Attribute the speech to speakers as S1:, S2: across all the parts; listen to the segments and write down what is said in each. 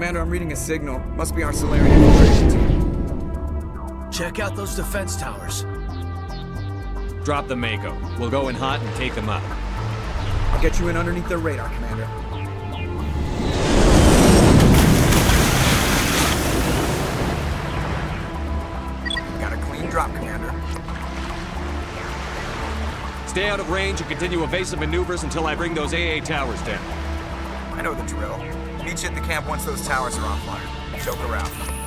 S1: Commander, I'm reading a signal. Must be our Solarian infiltration team.
S2: Check out those defense towers.
S3: Drop the Mako. We'll go in hot and take them out.
S1: I'll get you in underneath their radar, Commander. Got a clean drop, Commander.
S3: Stay out of range and continue evasive maneuvers until I bring those AA towers down.
S1: I know the drill. Meet you at the camp once those towers are offline. Choke around.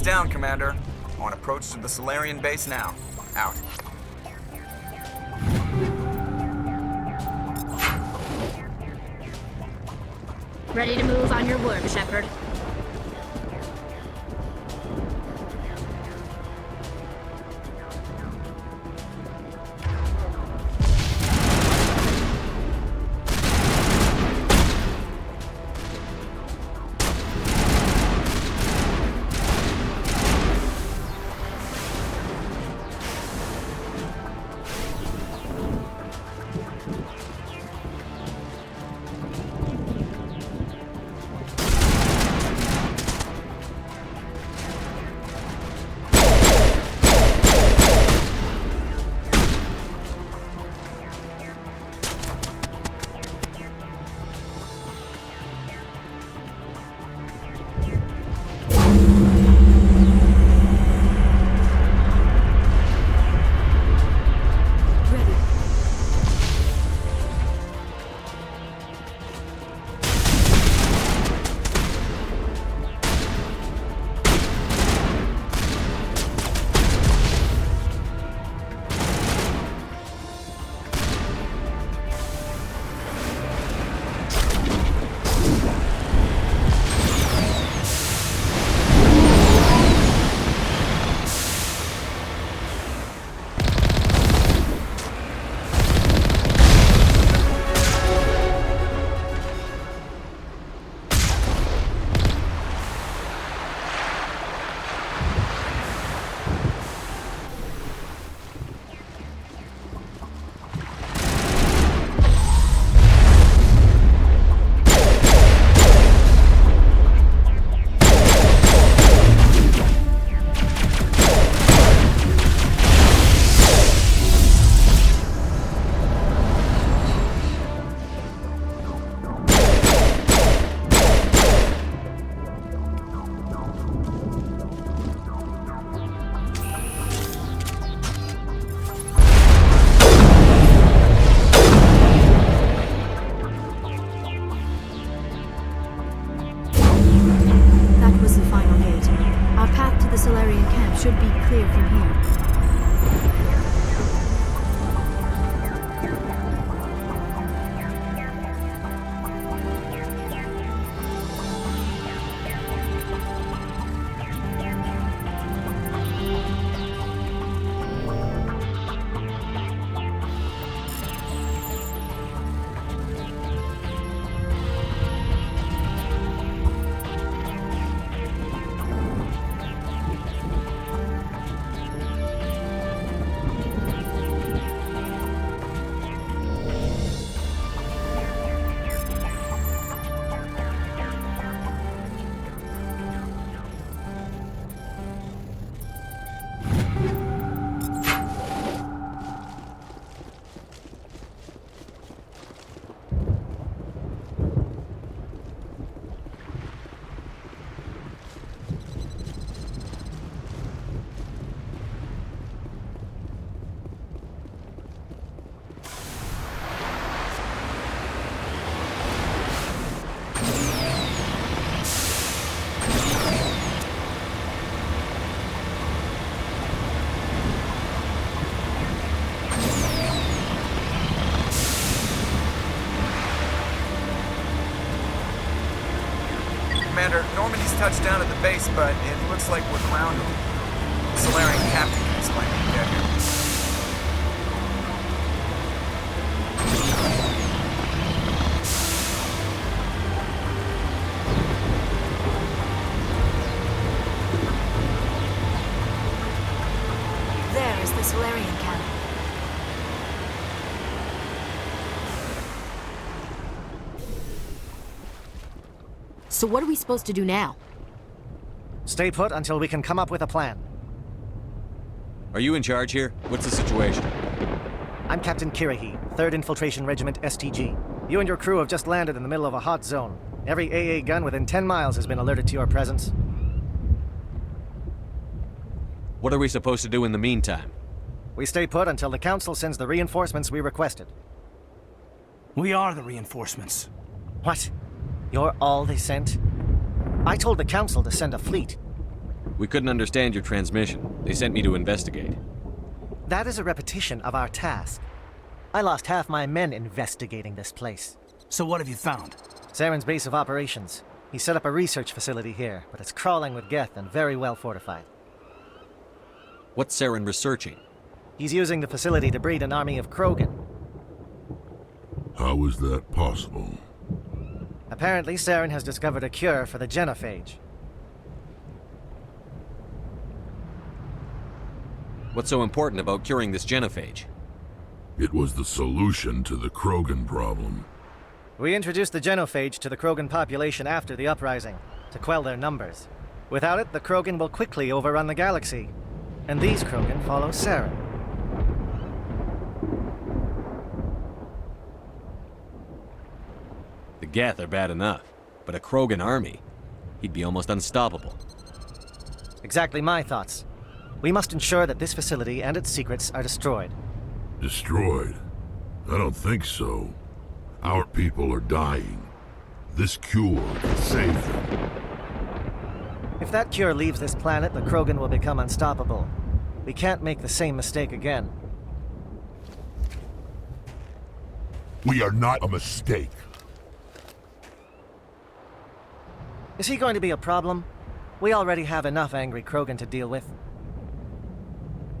S1: down, Commander. On approach to the Solarian base now. Out.
S4: Ready to move on your word, Shepard.
S5: Solarian camp should be clear from here.
S1: Commander, Normandy's touched down at the base, but it looks like we're grounded. The Solarian captain can explain when we get here.
S5: There is the Solarian camp.
S6: So what are we supposed to do now?
S2: Stay put until we can come up with a plan.
S3: Are you in charge here? What's the situation?
S2: I'm Captain Kirahi, 3rd Infiltration Regiment STG. You and your crew have just landed in the middle of a hot zone. Every AA gun within 10 miles has been alerted to your presence.
S3: What are we supposed to do in the meantime?
S2: We stay put until the Council sends the reinforcements we requested.
S7: We are the reinforcements.
S2: What? You're all they sent? I told the Council to send a fleet.
S3: We couldn't understand your transmission. They sent me to investigate.
S2: That is a repetition of our task. I lost half my men investigating this place.
S7: So what have you found?
S2: Saren's base of operations. He set up a research facility here, but it's crawling with Geth and very well fortified.
S3: What's Saren researching?
S2: He's using the facility to breed an army of Krogan.
S8: How is that possible?
S2: Apparently, Saren has discovered a cure for the genophage.
S3: What's so important about curing this genophage?
S8: It was the solution to the Krogan problem.
S2: We introduced the genophage to the Krogan population after the uprising, to quell their numbers. Without it, the Krogan will quickly overrun the galaxy. And these Krogan follow Saren.
S3: The Geth are bad enough, but a Krogan army? He'd be almost unstoppable.
S2: Exactly my thoughts. We must ensure that this facility and its secrets are destroyed.
S8: Destroyed? I don't think so. Our people are dying. This cure can save them.
S2: If that cure leaves this planet, the Krogan will become unstoppable. We can't make the same mistake again.
S8: We are not a mistake.
S2: Is he going to be a problem? We already have enough angry Krogan to deal with.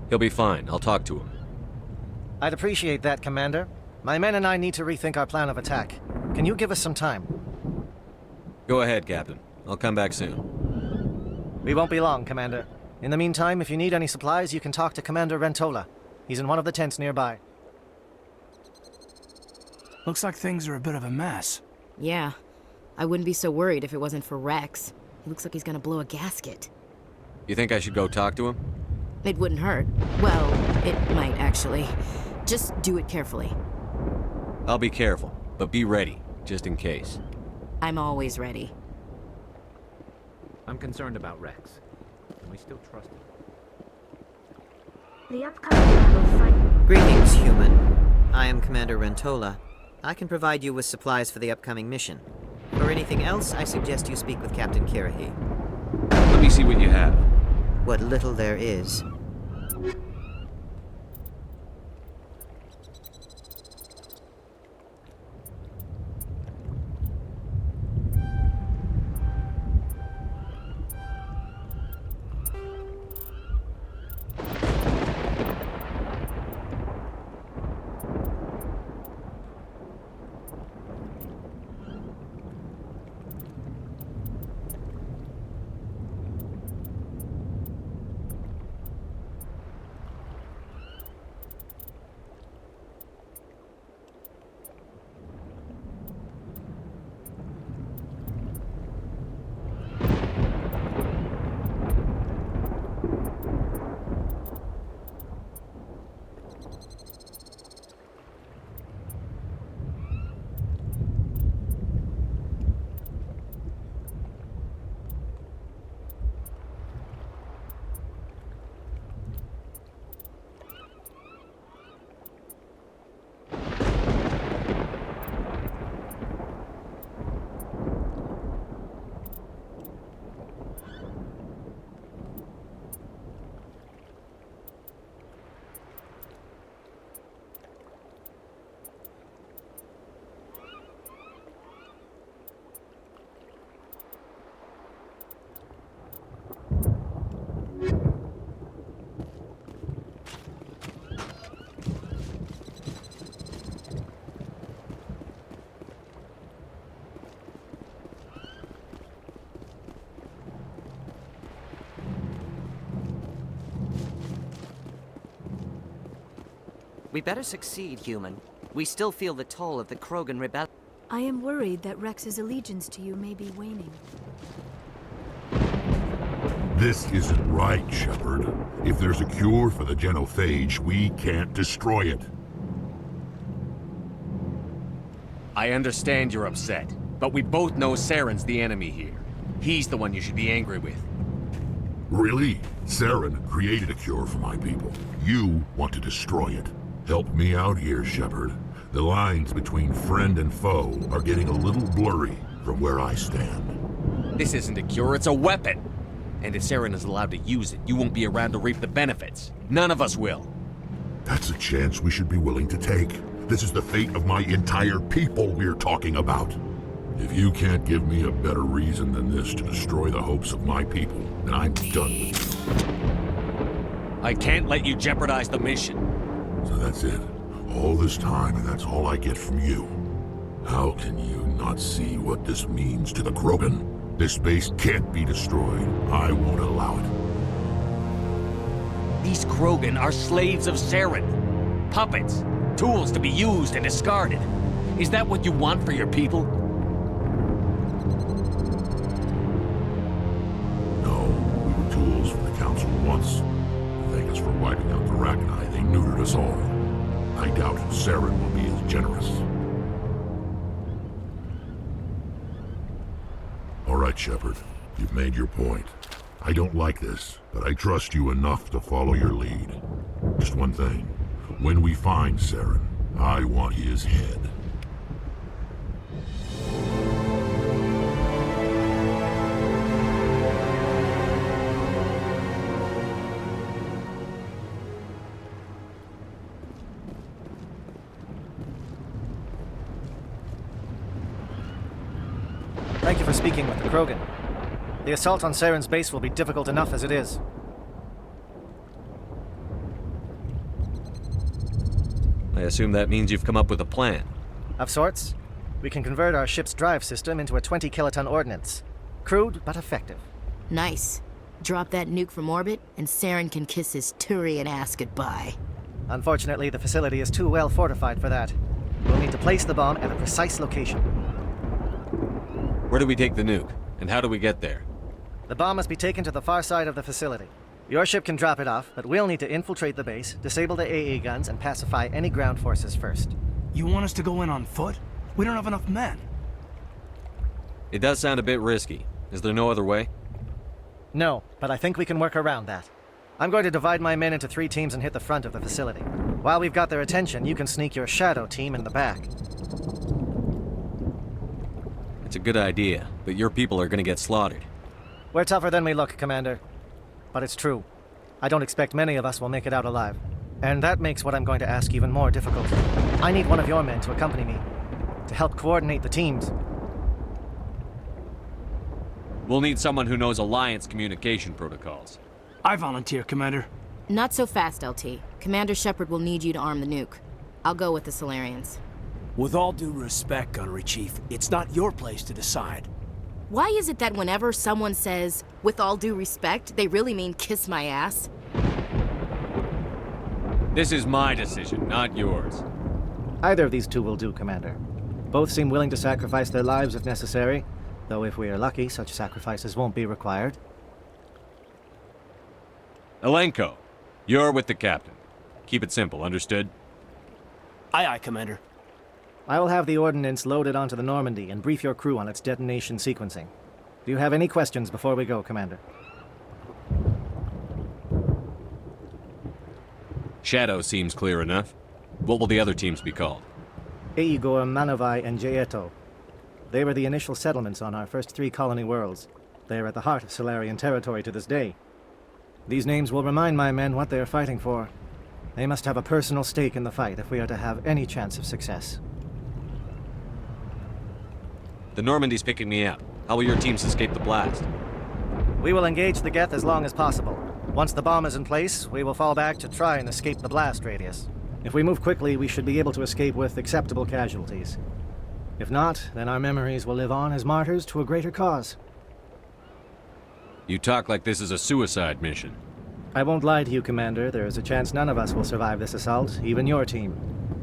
S3: He'll be fine. I'll talk to him.
S2: I'd appreciate that, Commander. My men and I need to rethink our plan of attack. Can you give us some time?
S3: Go ahead, Captain. I'll come back soon.
S2: We won't be long, Commander. In the meantime, if you need any supplies, you can talk to Commander Rentola. He's in one of the tents nearby.
S7: Looks like things are a bit of a mess.
S6: Yeah. I wouldn't be so worried if it wasn't for Rex. He looks like he's gonna blow a gasket.
S3: You think I should go talk to him?
S6: It wouldn't hurt. Well, it might actually. Just do it carefully.
S3: I'll be careful, but be ready, just in case.
S6: I'm always ready.
S9: I'm concerned about Rex. Can we still trust him?
S4: The upcoming battle fight.
S10: Greetings, human. I am Commander Rentola. I can provide you with supplies for the upcoming mission. For anything else, I suggest you speak with Captain Kirahi.
S3: Let me see what you have.
S10: what little there is.
S11: We better succeed, human. We still feel the toll of the Krogan rebellion.
S5: I am worried that Rex's allegiance to you may be waning.
S8: This isn't right, Shepard. If there's a cure for the genophage, we can't destroy it.
S3: I understand you're upset, but we both know Saren's the enemy here. He's the one you should be angry with.
S8: Really? Saren created a cure for my people. You want to destroy it. Help me out here, Shepard. The lines between friend and foe are getting a little blurry from where I stand.
S3: This isn't a cure, it's a weapon! And if Saren is allowed to use it, you won't be around to reap the benefits. None of us will.
S8: That's a chance we should be willing to take. This is the fate of my entire people we're talking about. If you can't give me a better reason than this to destroy the hopes of my people, then I'm done with you.
S3: I can't let you jeopardize the mission.
S8: So that's it. All this time, and that's all I get from you. How can you not see what this means to the Krogan? This base can't be destroyed. I won't allow it.
S3: These Krogan are slaves of Saren. Puppets. Tools to be used and discarded. Is that what you want for your people?
S8: No, we were tools for the Council once. Thank us for wiping out the Rachni. They neutered us all. I doubt Saren will be as generous. All right, Shepard. You've made your point. I don't like this, but I trust you enough to follow your lead. Just one thing. When we find Saren, I want his head.
S2: Thank you for speaking with the Krogan. The assault on Saren's base will be difficult enough as it is.
S3: I assume that means you've come up with a plan.
S2: Of sorts. We can convert our ship's drive system into a 20-kiloton ordnance. Crude, but effective.
S6: Nice. Drop that nuke from orbit, and Saren can kiss his Turian ass goodbye.
S2: Unfortunately, the facility is too well fortified for that. We'll need to place the bomb at a precise location.
S3: Where do we take the nuke? And how do we get there?
S2: The bomb must be taken to the far side of the facility. Your ship can drop it off, but we'll need to infiltrate the base, disable the AA guns, and pacify any ground forces first.
S7: You want us to go in on foot? We don't have enough men.
S3: It does sound a bit risky. Is there no other way?
S2: No, but I think we can work around that. I'm going to divide my men into 3 teams and hit the front of the facility. While we've got their attention, you can sneak your shadow team in the back.
S3: It's a good idea, but your people are gonna get slaughtered.
S2: We're tougher than we look, Commander. but it's true. I don't expect many of us will make it out alive. And that makes what I'm going to ask even more difficult. I need one of your men to accompany me, to help coordinate the teams.
S3: We'll need someone who knows Alliance communication protocols.
S7: I volunteer, Commander.
S6: Not so fast, LT. Commander Shepard will need you to arm the nuke. I'll go with the Solarians.
S12: With all due respect, Gunnery Chief, it's not your place to decide.
S6: Why is it that whenever someone says, with all due respect, they really mean kiss my ass?
S3: This is my decision, not yours.
S2: Either of these two will do, Commander. Both seem willing to sacrifice their lives if necessary, though if we are lucky, such sacrifices won't be required.
S3: Alenko, you're with the captain. Keep it simple, understood?
S12: Aye, aye, Commander.
S2: I will have the ordnance loaded onto the Normandy and brief your crew on its detonation sequencing. Do you have any questions before we go, Commander?
S3: Shadow seems clear enough. What will the other teams be called?
S2: Igor, Manovai, and Jaeto. They were the initial settlements on our first 3 colony worlds. They are at the heart of Solarian territory to this day. These names will remind my men what they are fighting for. They must have a personal stake in the fight if we are to have any chance of success.
S3: The Normandy's picking me up. How will your teams escape the blast?
S2: We will engage the Geth as long as possible. Once the bomb is in place, we will fall back to try and escape the blast radius. If we move quickly, we should be able to escape with acceptable casualties. If not, then our memories will live on as martyrs to a greater cause.
S3: You talk like this is a suicide mission.
S2: I won't lie to you, Commander. There is a chance none of us will survive this assault, even your team.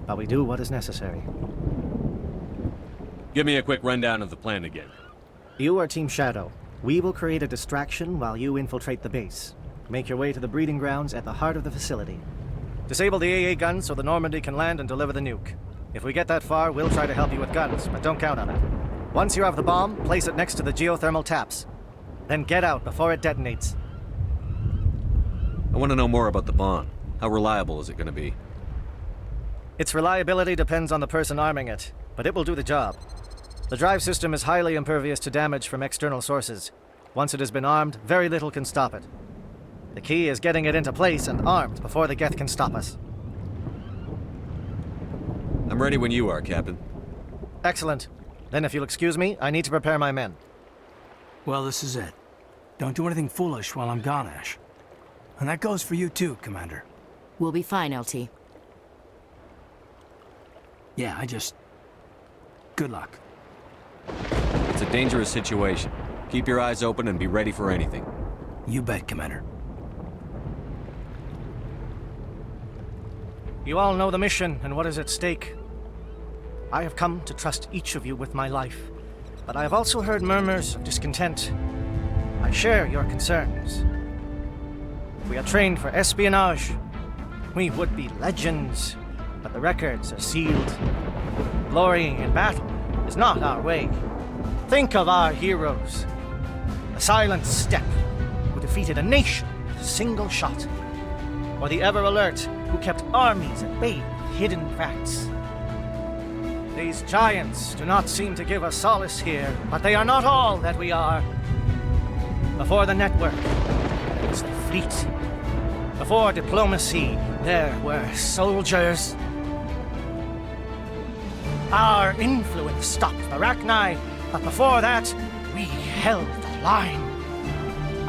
S2: But we do what is necessary.
S3: Give me a quick rundown of the plan again.
S2: You are Team Shadow. We will create a distraction while you infiltrate the base. Make your way to the breeding grounds at the heart of the facility. Disable the AA guns so the Normandy can land and deliver the nuke. If we get that far, we'll try to help you with guns, but don't count on it. Once you have the bomb, place it next to the geothermal taps. Then get out before it detonates.
S3: I want to know more about the bomb. How reliable is it going to be?
S2: Its reliability depends on the person arming it, but it will do the job. The drive system is highly impervious to damage from external sources. Once it has been armed, very little can stop it. The key is getting it into place and armed before the Geth can stop us.
S3: I'm ready when you are, Captain.
S2: Excellent. Then if you'll excuse me, I need to prepare my men.
S7: Well, this is it. Don't do anything foolish while I'm gone, Ash. And that goes for you too, Commander.
S6: We'll be fine, LT.
S7: Yeah, good luck.
S3: It's a dangerous situation. Keep your eyes open and be ready for anything.
S7: You bet, Commander.
S2: You all know the mission and what is at stake. I have come to trust each of you with my life, but I have also heard murmurs of discontent. I share your concerns. We are trained for espionage. We would be legends, but the records are sealed. Glorying in battle is not our way. Think of our heroes. The Silent Step, who defeated a nation with a single shot. Or the Ever Alert, who kept armies at bay with hidden facts. These giants do not seem to give us solace here, but they are not all that we are. Before the network, there was the fleet. Before diplomacy, there were soldiers. Our influence stopped Arachni, but before that, we held the line.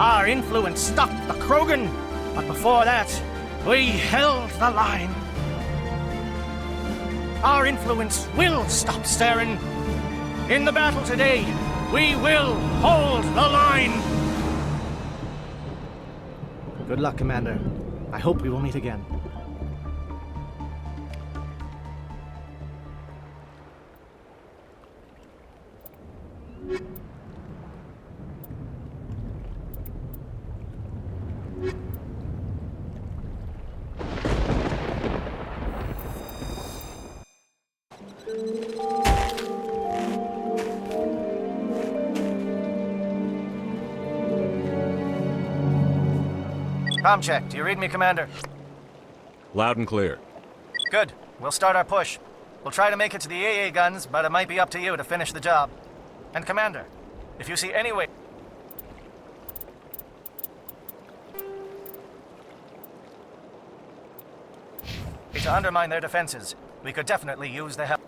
S2: Our influence stopped the Krogan, but before that, we held the line. Our influence will stop Saren. In the battle today, we will hold the line. Good luck, Commander. I hope we will meet again. Comm check. Do you read me, Commander?
S3: Loud and clear.
S2: Good. We'll start our push. We'll try to make it to the AA guns, but it might be up to you to finish the job. And Commander, if you see any way... to undermine their defenses. We could definitely use the help.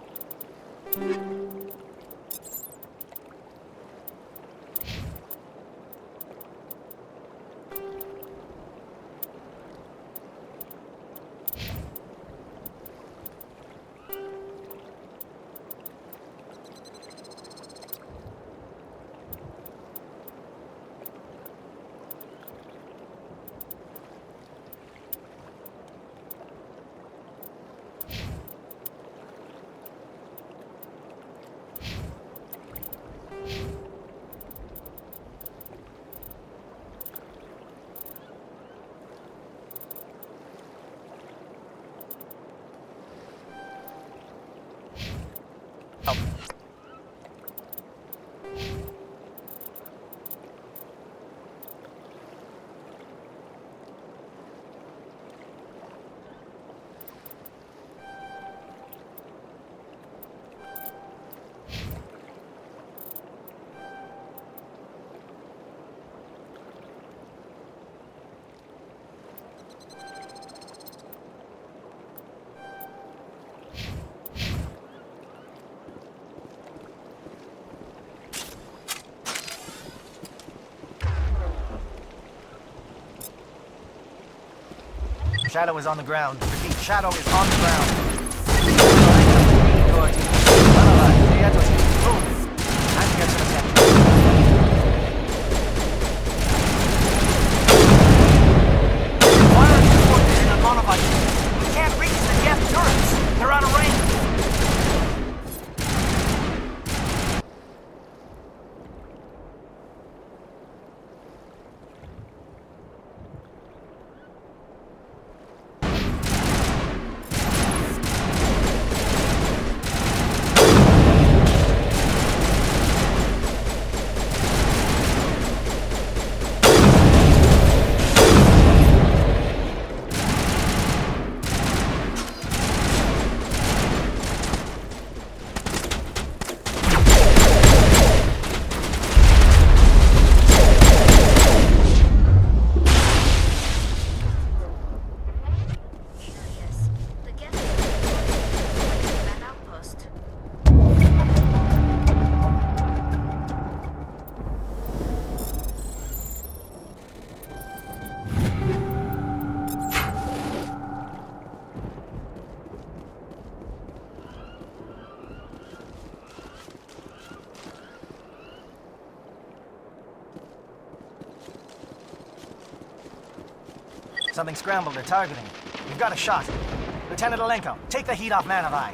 S2: Shadow is on the ground. Repeat, Shadow is on the ground. Time to get some attention. Fire is supported in a monovice. We can't reach the Geth turrets. They're out of range. Something scrambled they're targeting. We've got a shot. Lieutenant Alenko, take the heat off Manavai.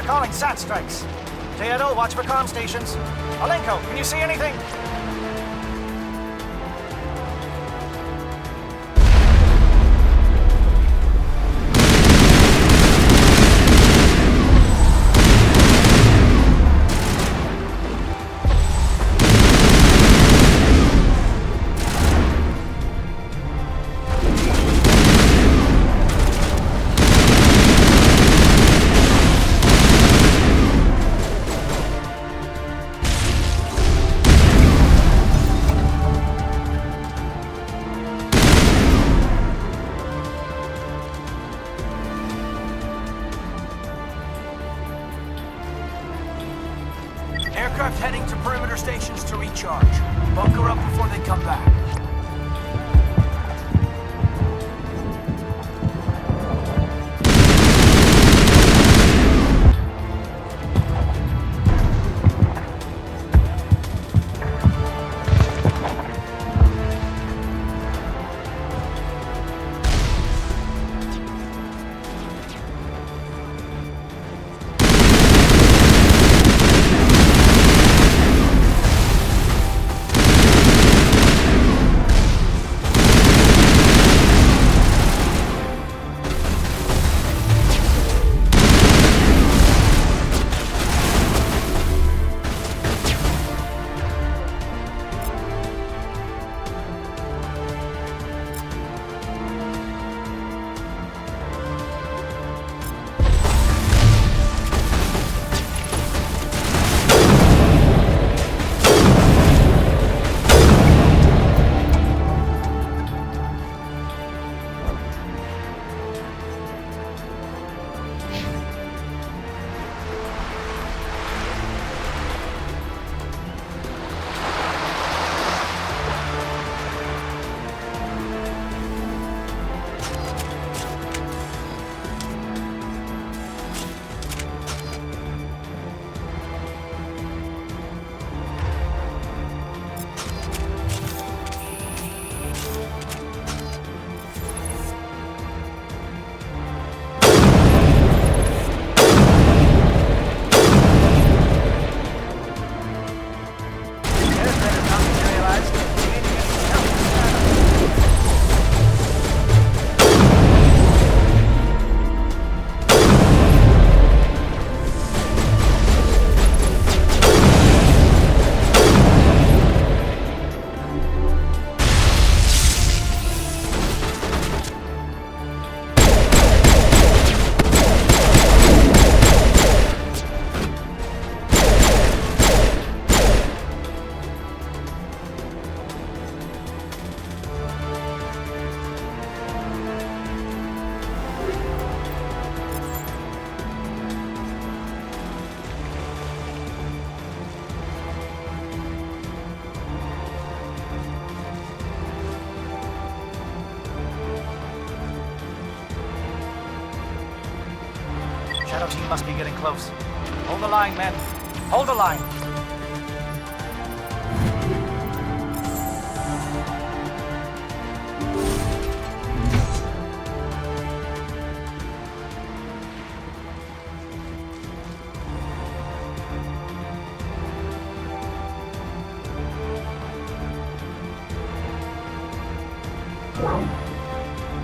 S2: Calling SAT strikes. Teodo, watch for comm stations. Alenko, can you see anything?
S12: Aircraft heading to perimeter stations to recharge. Bunker up before they come back.
S2: Shadow team must be getting close. Hold the line, men. Hold the line.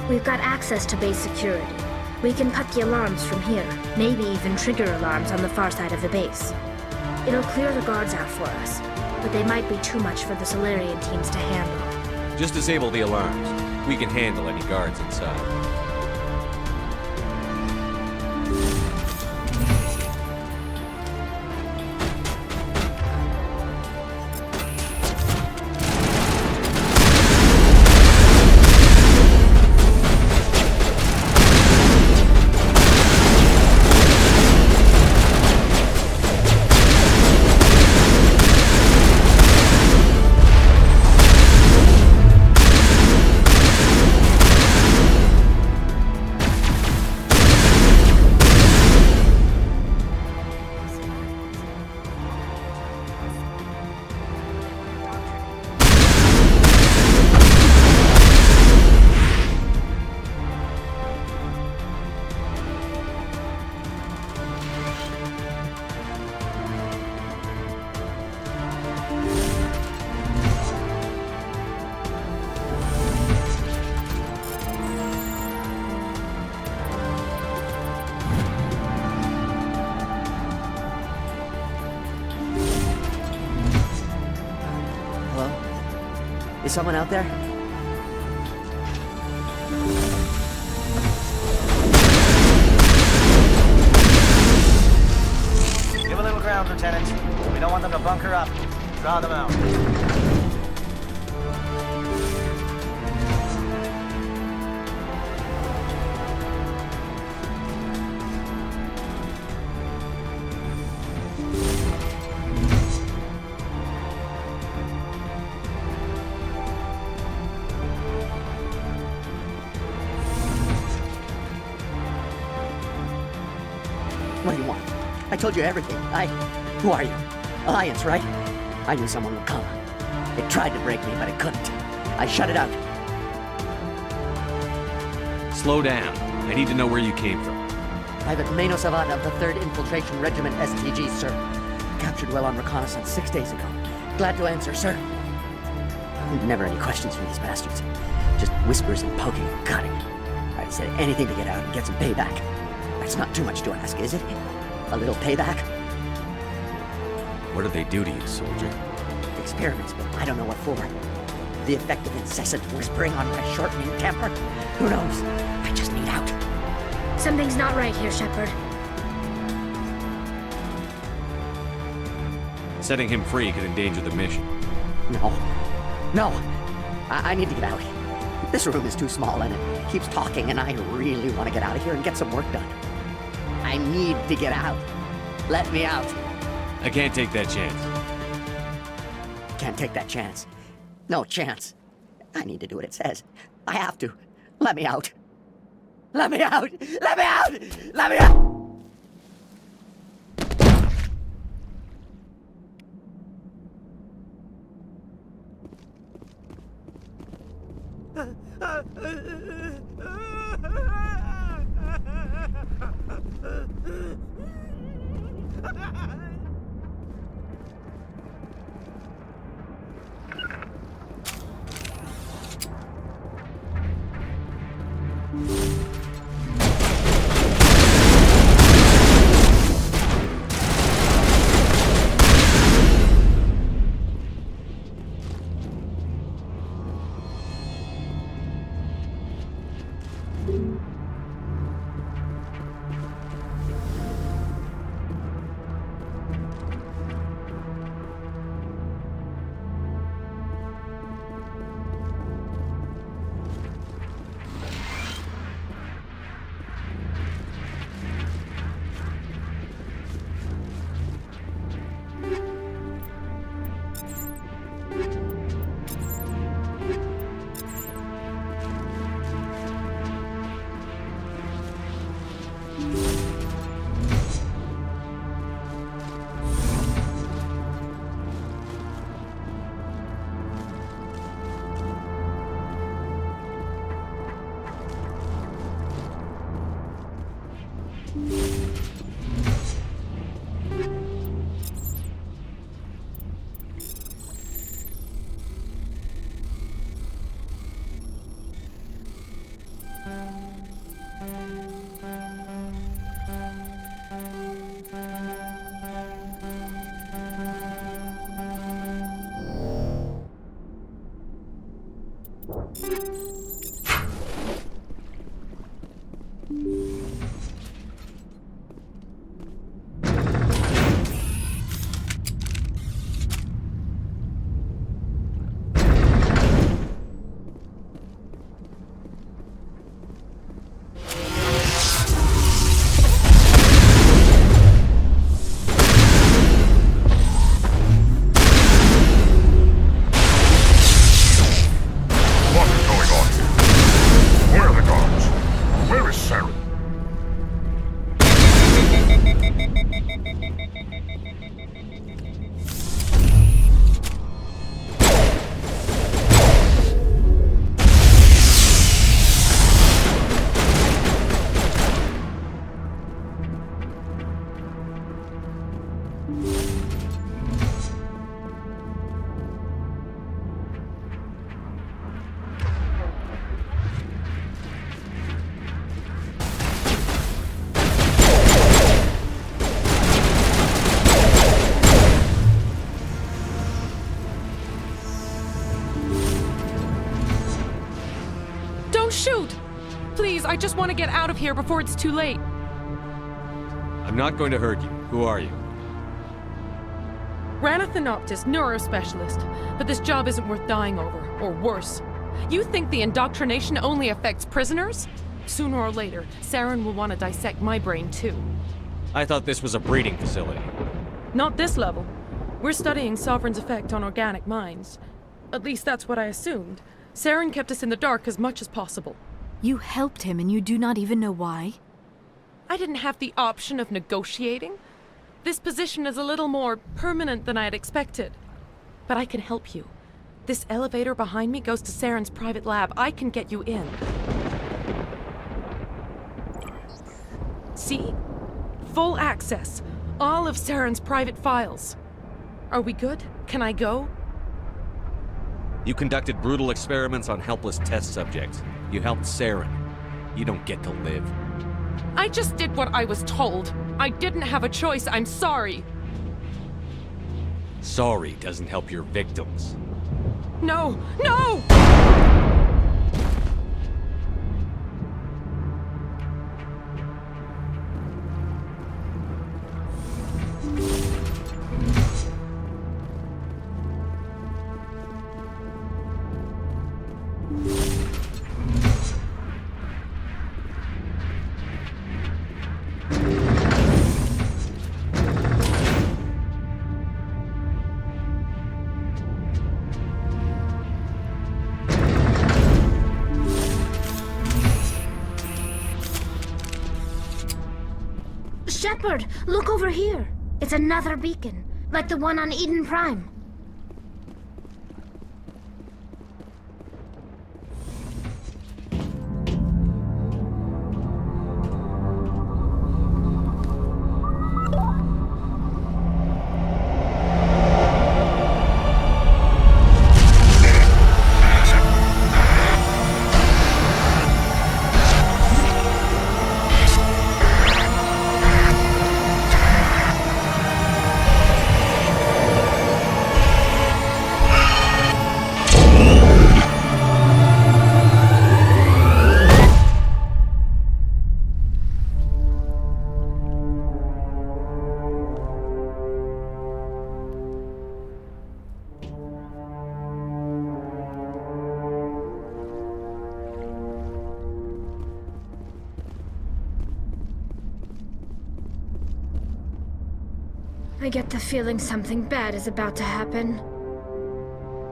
S4: We've got access to base security. We can cut the alarms from here, maybe even trigger alarms on the far side of the base. It'll clear the guards out for us, but they might be too much for the Solarian teams to handle.
S3: Just disable the alarms. We can handle any guards inside.
S11: Is someone out there?
S2: Give a little ground, Lieutenant. We don't want them to bunker up. Draw them out.
S11: What do you want? I told you everything. Who are you? Alliance, right? I knew someone would come. It tried to break me, but it couldn't. I shut it out.
S3: Slow down. I need to know where you came from.
S11: Private Mano Savat of the 3rd Infiltration Regiment STG, sir. Captured while on reconnaissance 6 days ago. Glad to answer, sir. Never any questions from these bastards. Just whispers and poking and cutting. I said anything to get out and get some payback. That's not too much to ask, is it? A little payback?
S3: What did they do to you, soldier?
S11: Experiments, but I don't know what for. The effect of incessant whispering on my shortening temper? Who knows? I just need out.
S4: Something's not right here, Shepard.
S3: Setting him free could endanger the mission.
S11: No. I need to get out. This room is too small and it keeps talking and I really want to get out of here and get some work done. I need to get out. Let me out.
S3: I can't take that chance.
S11: Can't take that chance. No chance. I need to do what it says. I have to. Let me out. Let me out! Let me out! Let me out!
S13: Shoot! Please, I just want to get out of here before it's too late.
S3: I'm not going to hurt you. Who are you?
S13: Ranathanoptis, neurospecialist. But this job isn't worth dying over, or worse. You think the indoctrination only affects prisoners? Sooner or later, Saren will want to dissect my brain too.
S3: I thought this was a breeding facility.
S13: Not this level. We're studying Sovereign's effect on organic minds. At least that's what I assumed. Saren kept us in the dark as much as possible.
S5: You helped him and you do not even know why?
S13: I didn't have the option of negotiating. This position is a little more permanent than I had expected. But I can help you. This elevator behind me goes to Saren's private lab. I can get you in. See? Full access. All of Saren's private files. Are we good? Can I go?
S3: You conducted brutal experiments on helpless test subjects. You helped Saren. You don't get to live.
S13: I just did what I was told. I didn't have a choice. I'm sorry.
S3: Sorry doesn't help your victims.
S13: No! No!
S4: Shepard, look over here. It's another beacon, like the one on Eden Prime. I get the feeling something bad is about to happen.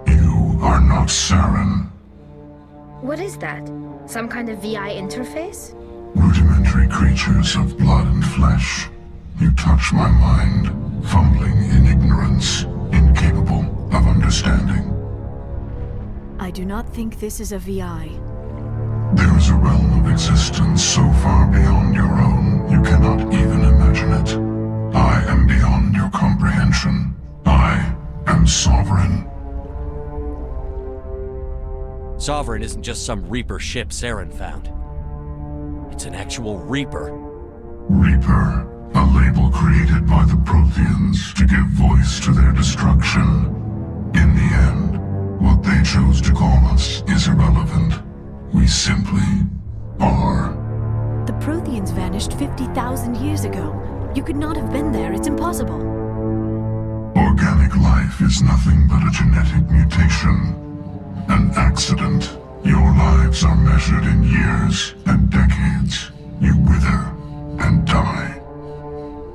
S8: You are not Saren.
S4: What is that? Some kind of VI interface?
S8: Rudimentary creatures of blood and flesh. You touch my mind, fumbling in ignorance, incapable of understanding.
S5: I do not think this is a VI.
S8: There is a realm of existence so far beyond your own, you cannot even imagine it. I am beyond your comprehension. I am Sovereign.
S3: Sovereign isn't just some Reaper ship Saren found. It's an actual Reaper.
S8: Reaper, a label created by the Protheans to give voice to their destruction. In the end, what they chose to call us is irrelevant. We simply are.
S5: The Protheans vanished 50,000 years ago. You could not have been there. It's impossible.
S8: Organic life is nothing but a genetic mutation. An accident. Your lives are measured in years and decades. You wither and die.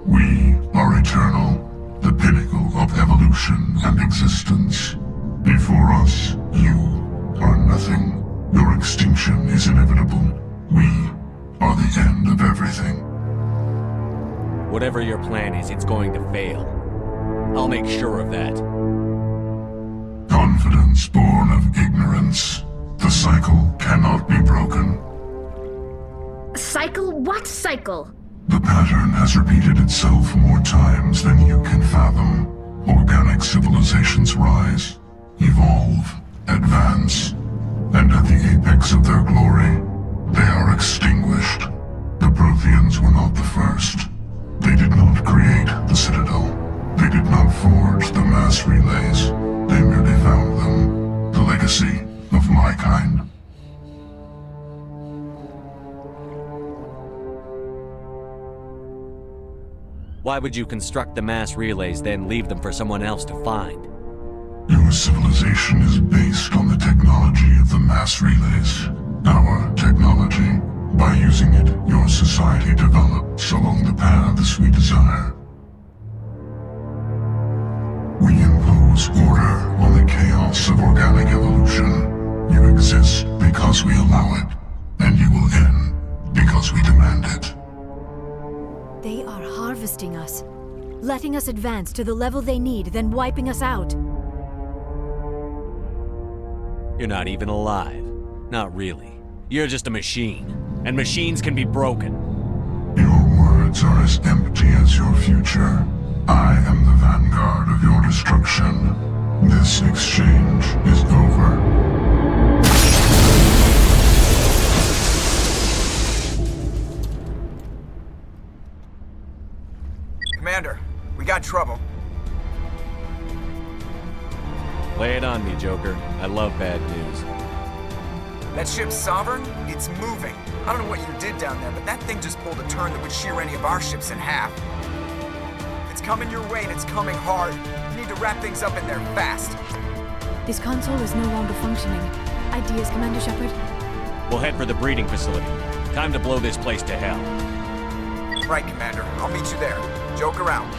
S8: We are eternal, the pinnacle of evolution and existence. Before us, you are nothing. Your extinction is inevitable. We are the end of everything.
S3: Whatever your plan is, it's going to fail. I'll make sure of that.
S8: Confidence born of ignorance. The cycle cannot be broken.
S4: Cycle? What cycle?
S8: The pattern has repeated itself more times than you can fathom. Organic civilizations rise, evolve, advance, and at the apex of their glory, they are extinguished. The Protheans were not the first. They did not create the Citadel. They did not forge the mass relays. They merely found them. The legacy of my kind.
S3: Why would you construct the mass relays, then leave them for someone else to find?
S8: Your civilization is based on the technology of the mass relays. Our technology. By using it, your society develops along the paths we desire. We impose order on the chaos of organic evolution. You exist because we allow it, and you will end because we demand it.
S5: They are harvesting us, letting us advance to the level they need, then wiping us out.
S3: You're not even alive. Not really. You're just a machine. And machines can be broken.
S8: Your words are as empty as your future. I am the vanguard of your destruction. This exchange is over.
S1: Commander, we got trouble.
S3: Lay it on me, Joker. I love bad news.
S1: That ship Sovereign? It's moving. I don't know what you did down there, but that thing just pulled a turn that would shear any of our ships in half. It's coming your way and it's coming hard. You need to wrap things up in there fast.
S5: This console is no longer functioning. Ideas, Commander Shepard?
S3: We'll head for the breeding facility. Time to blow this place to hell.
S1: Right, Commander. I'll meet you there. Joke around.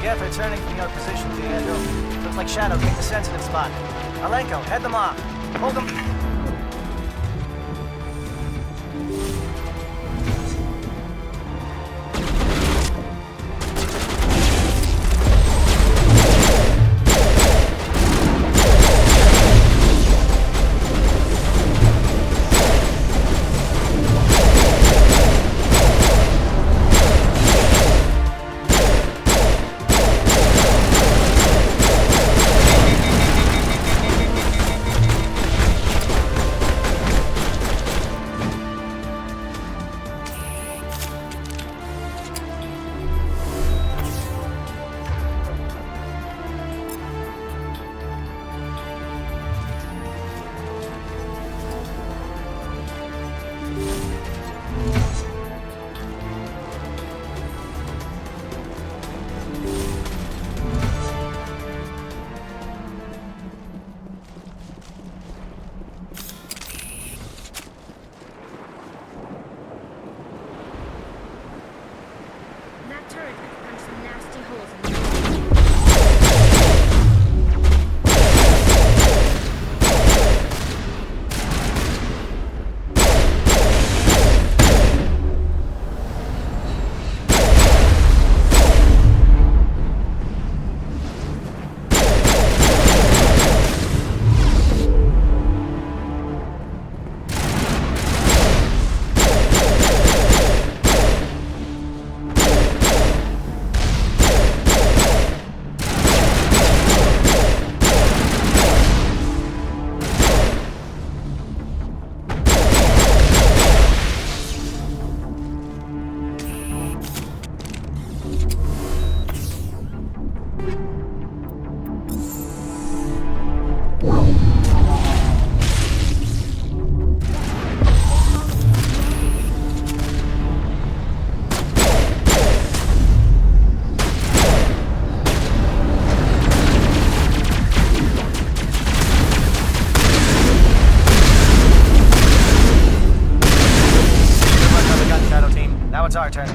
S2: Geth returning from your position, Diego. Looks like Shadow picked a sensitive spot. Alenko, head them off. Hold them. it's our turn.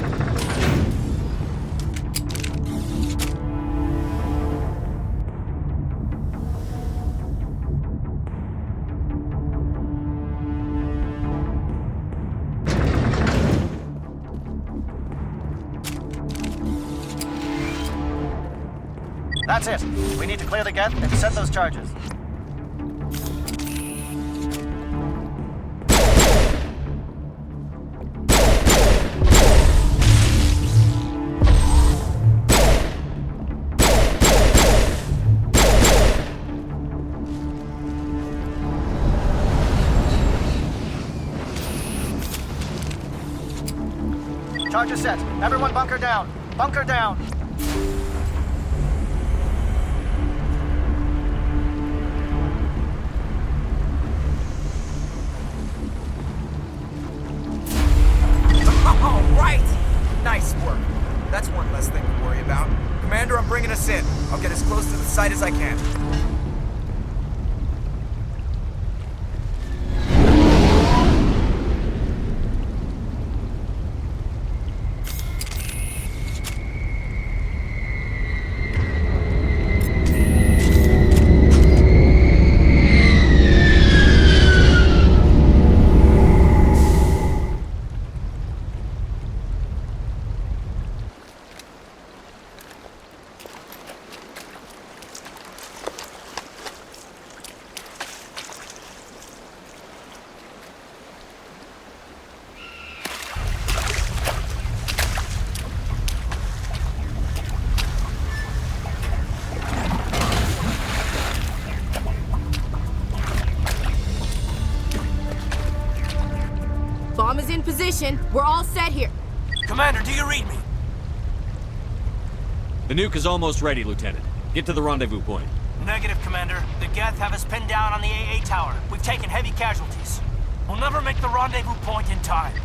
S2: That's it. We need to clear the geth and set those charges. Charges set. Everyone bunker down. Bunker down.
S1: All right! Nice work. That's one less thing to worry about. Commander, I'm bringing us in. I'll get as close to the site as I can.
S6: Bomb is in position. We're all set here.
S12: Commander, do you read me?
S3: The nuke is almost ready, Lieutenant. Get to the rendezvous point.
S12: Negative, Commander. The Geth have us pinned down on the AA tower. We've taken heavy casualties. We'll never make the rendezvous point in time.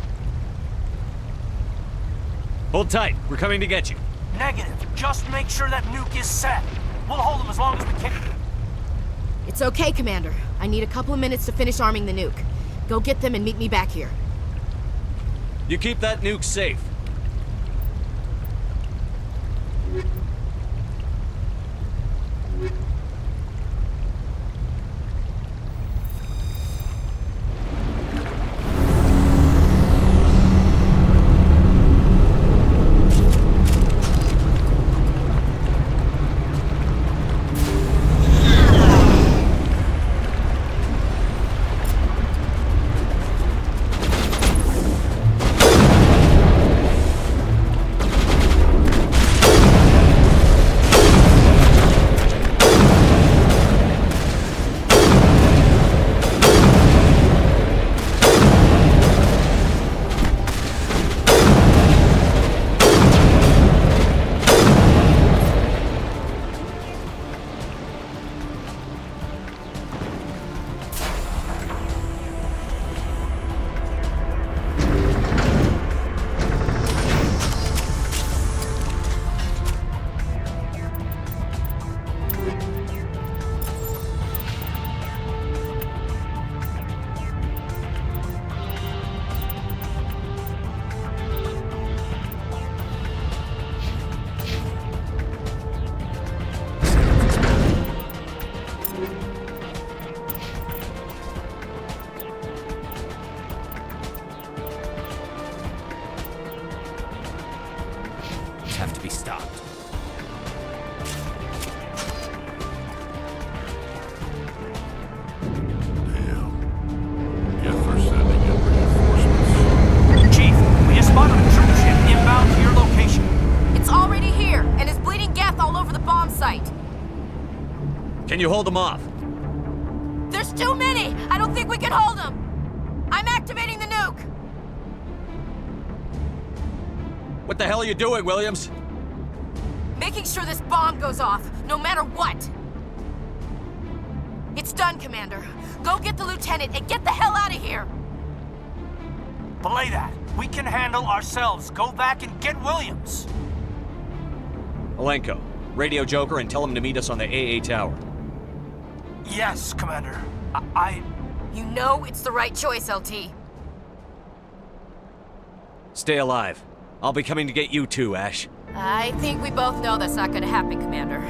S3: Hold tight. We're coming to get you.
S12: Negative. Just make sure that nuke is set. We'll hold them as long as we can.
S6: It's okay, Commander. I need a couple of minutes to finish arming the nuke. Go get them and meet me back here.
S3: You keep that nuke safe. Have to be stopped.
S8: Damn. Geth are sending in reinforcements.
S12: Chief, we just spotted a troop ship inbound to your location.
S6: It's already here, and is bleeding Geth all over the bomb site.
S3: Can you hold them off?
S6: There's too many! I don't think we can hold them! I'm activating the nuke!
S3: What the hell are you doing, Williams?
S6: Making sure this bomb goes off, no matter what! It's done, Commander. Go get the lieutenant and get the hell out of here!
S12: Belay that. We can handle ourselves. Go back and get Williams.
S3: Alenko, radio Joker and tell him to meet us on the AA tower.
S12: Yes, Commander.
S6: You know it's the right choice, LT.
S3: Stay alive. I'll be coming to get you too, Ash.
S6: I think we both know that's not gonna happen, Commander.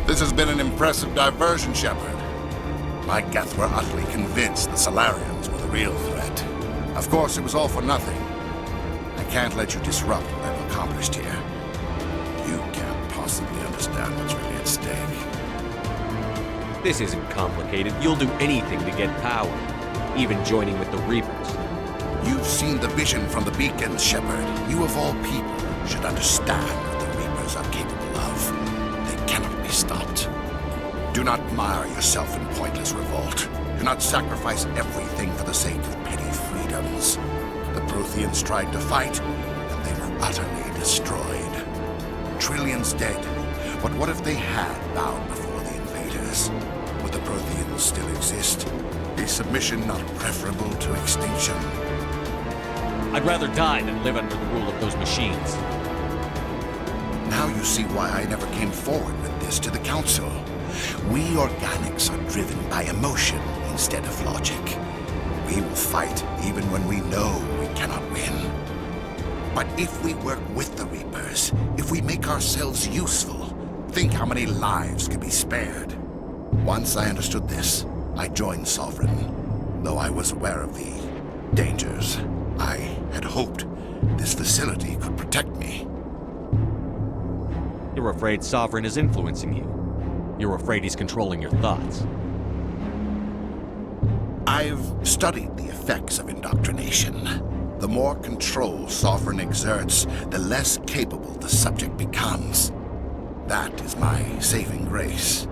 S14: This has been an impressive diversion, Shepard. My Geth were utterly convinced the Salarians were the real threat. Of course, it was all for nothing. I can't let you disrupt what I've accomplished here. You can't possibly understand what's really at stake.
S3: This isn't complicated. You'll do anything to get power, even joining with the Reapers.
S14: You've seen the vision from the beacons, Shepard. You of all people should understand what the Reapers are capable of. They cannot be stopped. Do not mire yourself in pointless revolt. Do not sacrifice everything for the sake of petty freedoms. The Protheans tried to fight, and they were utterly destroyed. Trillions dead, but what if they had bowed before the invaders? Would the Protheans still exist? Is submission not preferable to extinction?
S3: I'd rather die than live under the rule of those machines.
S14: Now you see why I never came forward with this to the Council. We organics are driven by emotion instead of logic. We will fight even when we know we cannot win. But if we work with the Reapers, if we make ourselves useful, think how many lives could be spared. Once I understood this, I joined Sovereign, though I was aware of the dangers. I had hoped this facility could protect me.
S3: You're afraid Sovereign is influencing you. You're afraid he's controlling your thoughts.
S14: I've studied the effects of indoctrination. The more control Sovereign exerts, the less capable the subject becomes. That is my saving grace.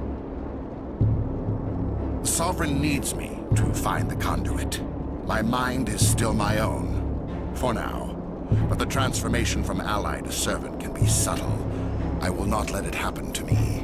S14: Sovereign needs me to find the conduit. My mind is still my own, for now. But the transformation from ally to servant can be subtle. I will not let it happen to me.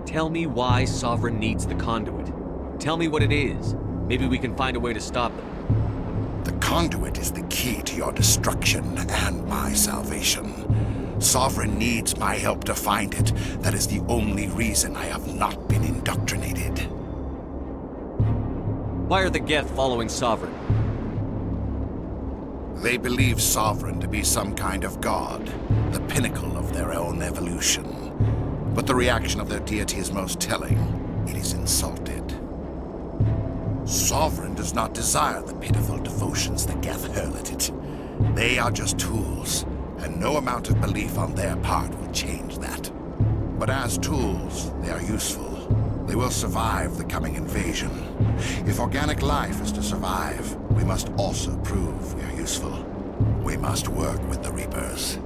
S3: Tell me why Sovereign needs the conduit. Tell me what it is. Maybe we can find a way to stop them.
S14: The conduit is the key to your destruction and my salvation. Sovereign needs my help to find it. That is the only reason I have not been indoctrinated.
S3: Why are the Geth following Sovereign?
S14: They believe Sovereign to be some kind of god, the pinnacle of their own evolution. But the reaction of their deity is most telling. It is insulted. Sovereign does not desire the pitiful devotions the Geth hurl at it. They are just tools, and no amount of belief on their part will change that. But as tools, they are useful. They will survive the coming invasion. If organic life is to survive, we must also prove we are useful. We must work with the Reapers.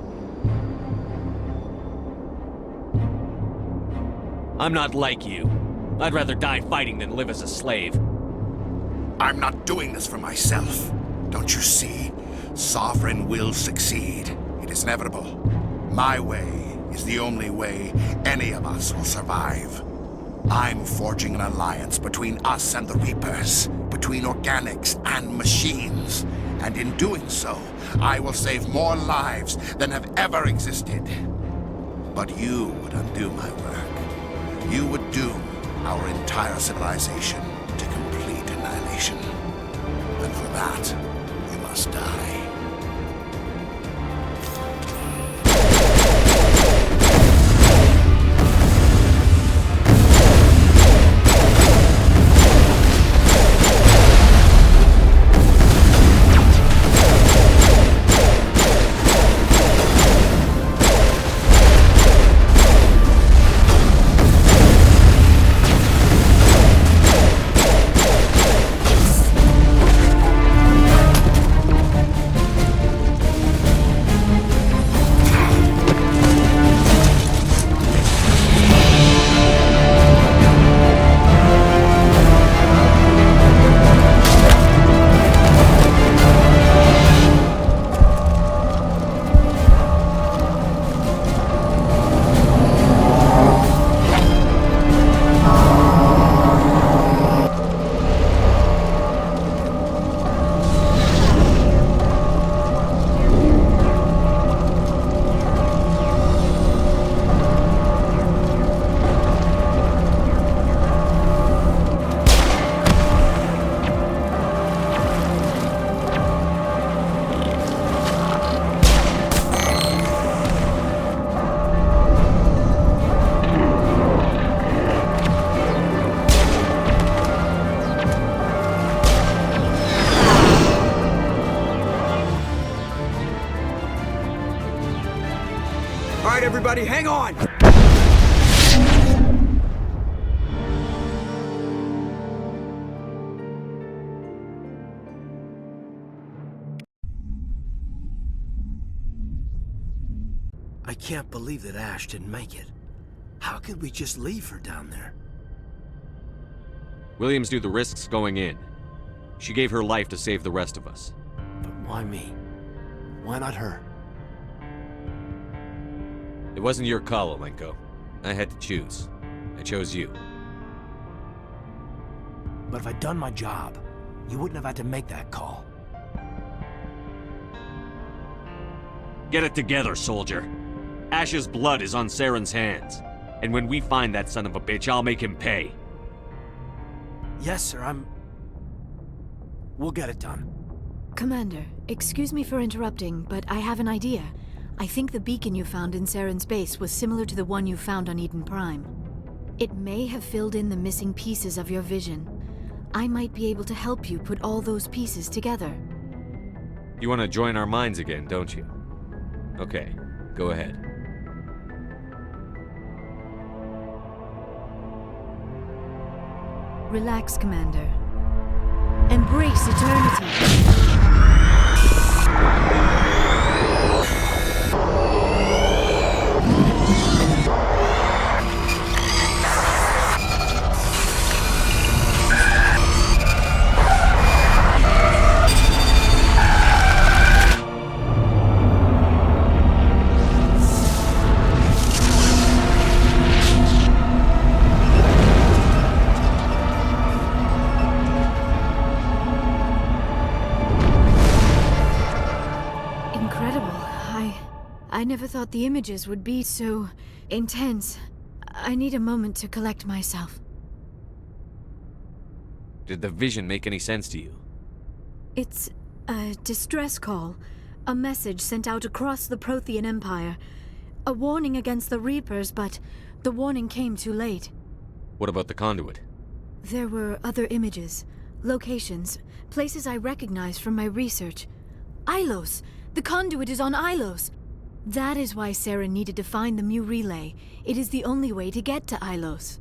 S3: I'm not like you. I'd rather die fighting than live as a slave.
S14: I'm not doing this for myself. Don't you see? Sovereign will succeed. It is inevitable. My way is the only way any of us will survive. I'm forging an alliance between us and the Reapers, between organics and machines. And in doing so, I will save more lives than have ever existed. But you would undo my work. You would doom our entire civilization to complete annihilation. And for that, must die.
S1: All right, everybody, hang on!
S7: I can't believe that Ash didn't make it. How could we just leave her down there?
S3: Williams knew the risks going in. She gave her life to save the rest of us.
S7: But why me? Why not her?
S3: It wasn't your call, Alenko. I had to choose. I chose you.
S7: But if I'd done my job, you wouldn't have had to make that call.
S3: Get it together, soldier. Ash's blood is on Saren's hands. And when we find that son of a bitch, I'll make him pay.
S7: Yes, sir, We'll get it done.
S5: Commander, excuse me for interrupting, but I have an idea. I think the beacon you found in Saren's base was similar to the one you found on Eden Prime. It may have filled in the missing pieces of your vision. I might be able to help you put all those pieces together.
S3: You want to join our minds again, don't you? Okay, go ahead.
S5: Relax, Commander. Embrace eternity. I never thought the images would be so intense. I need a moment to collect myself.
S3: Did the vision make any sense to you?
S5: It's a distress call. A message sent out across the Prothean Empire. A warning against the Reapers, but the warning came too late.
S3: What about the conduit?
S5: There were other images, locations, places I recognized from my research. Ilos! The conduit is on Ilos! That is why Saren needed to find the Mu Relay. It is the only way to get to Ilos.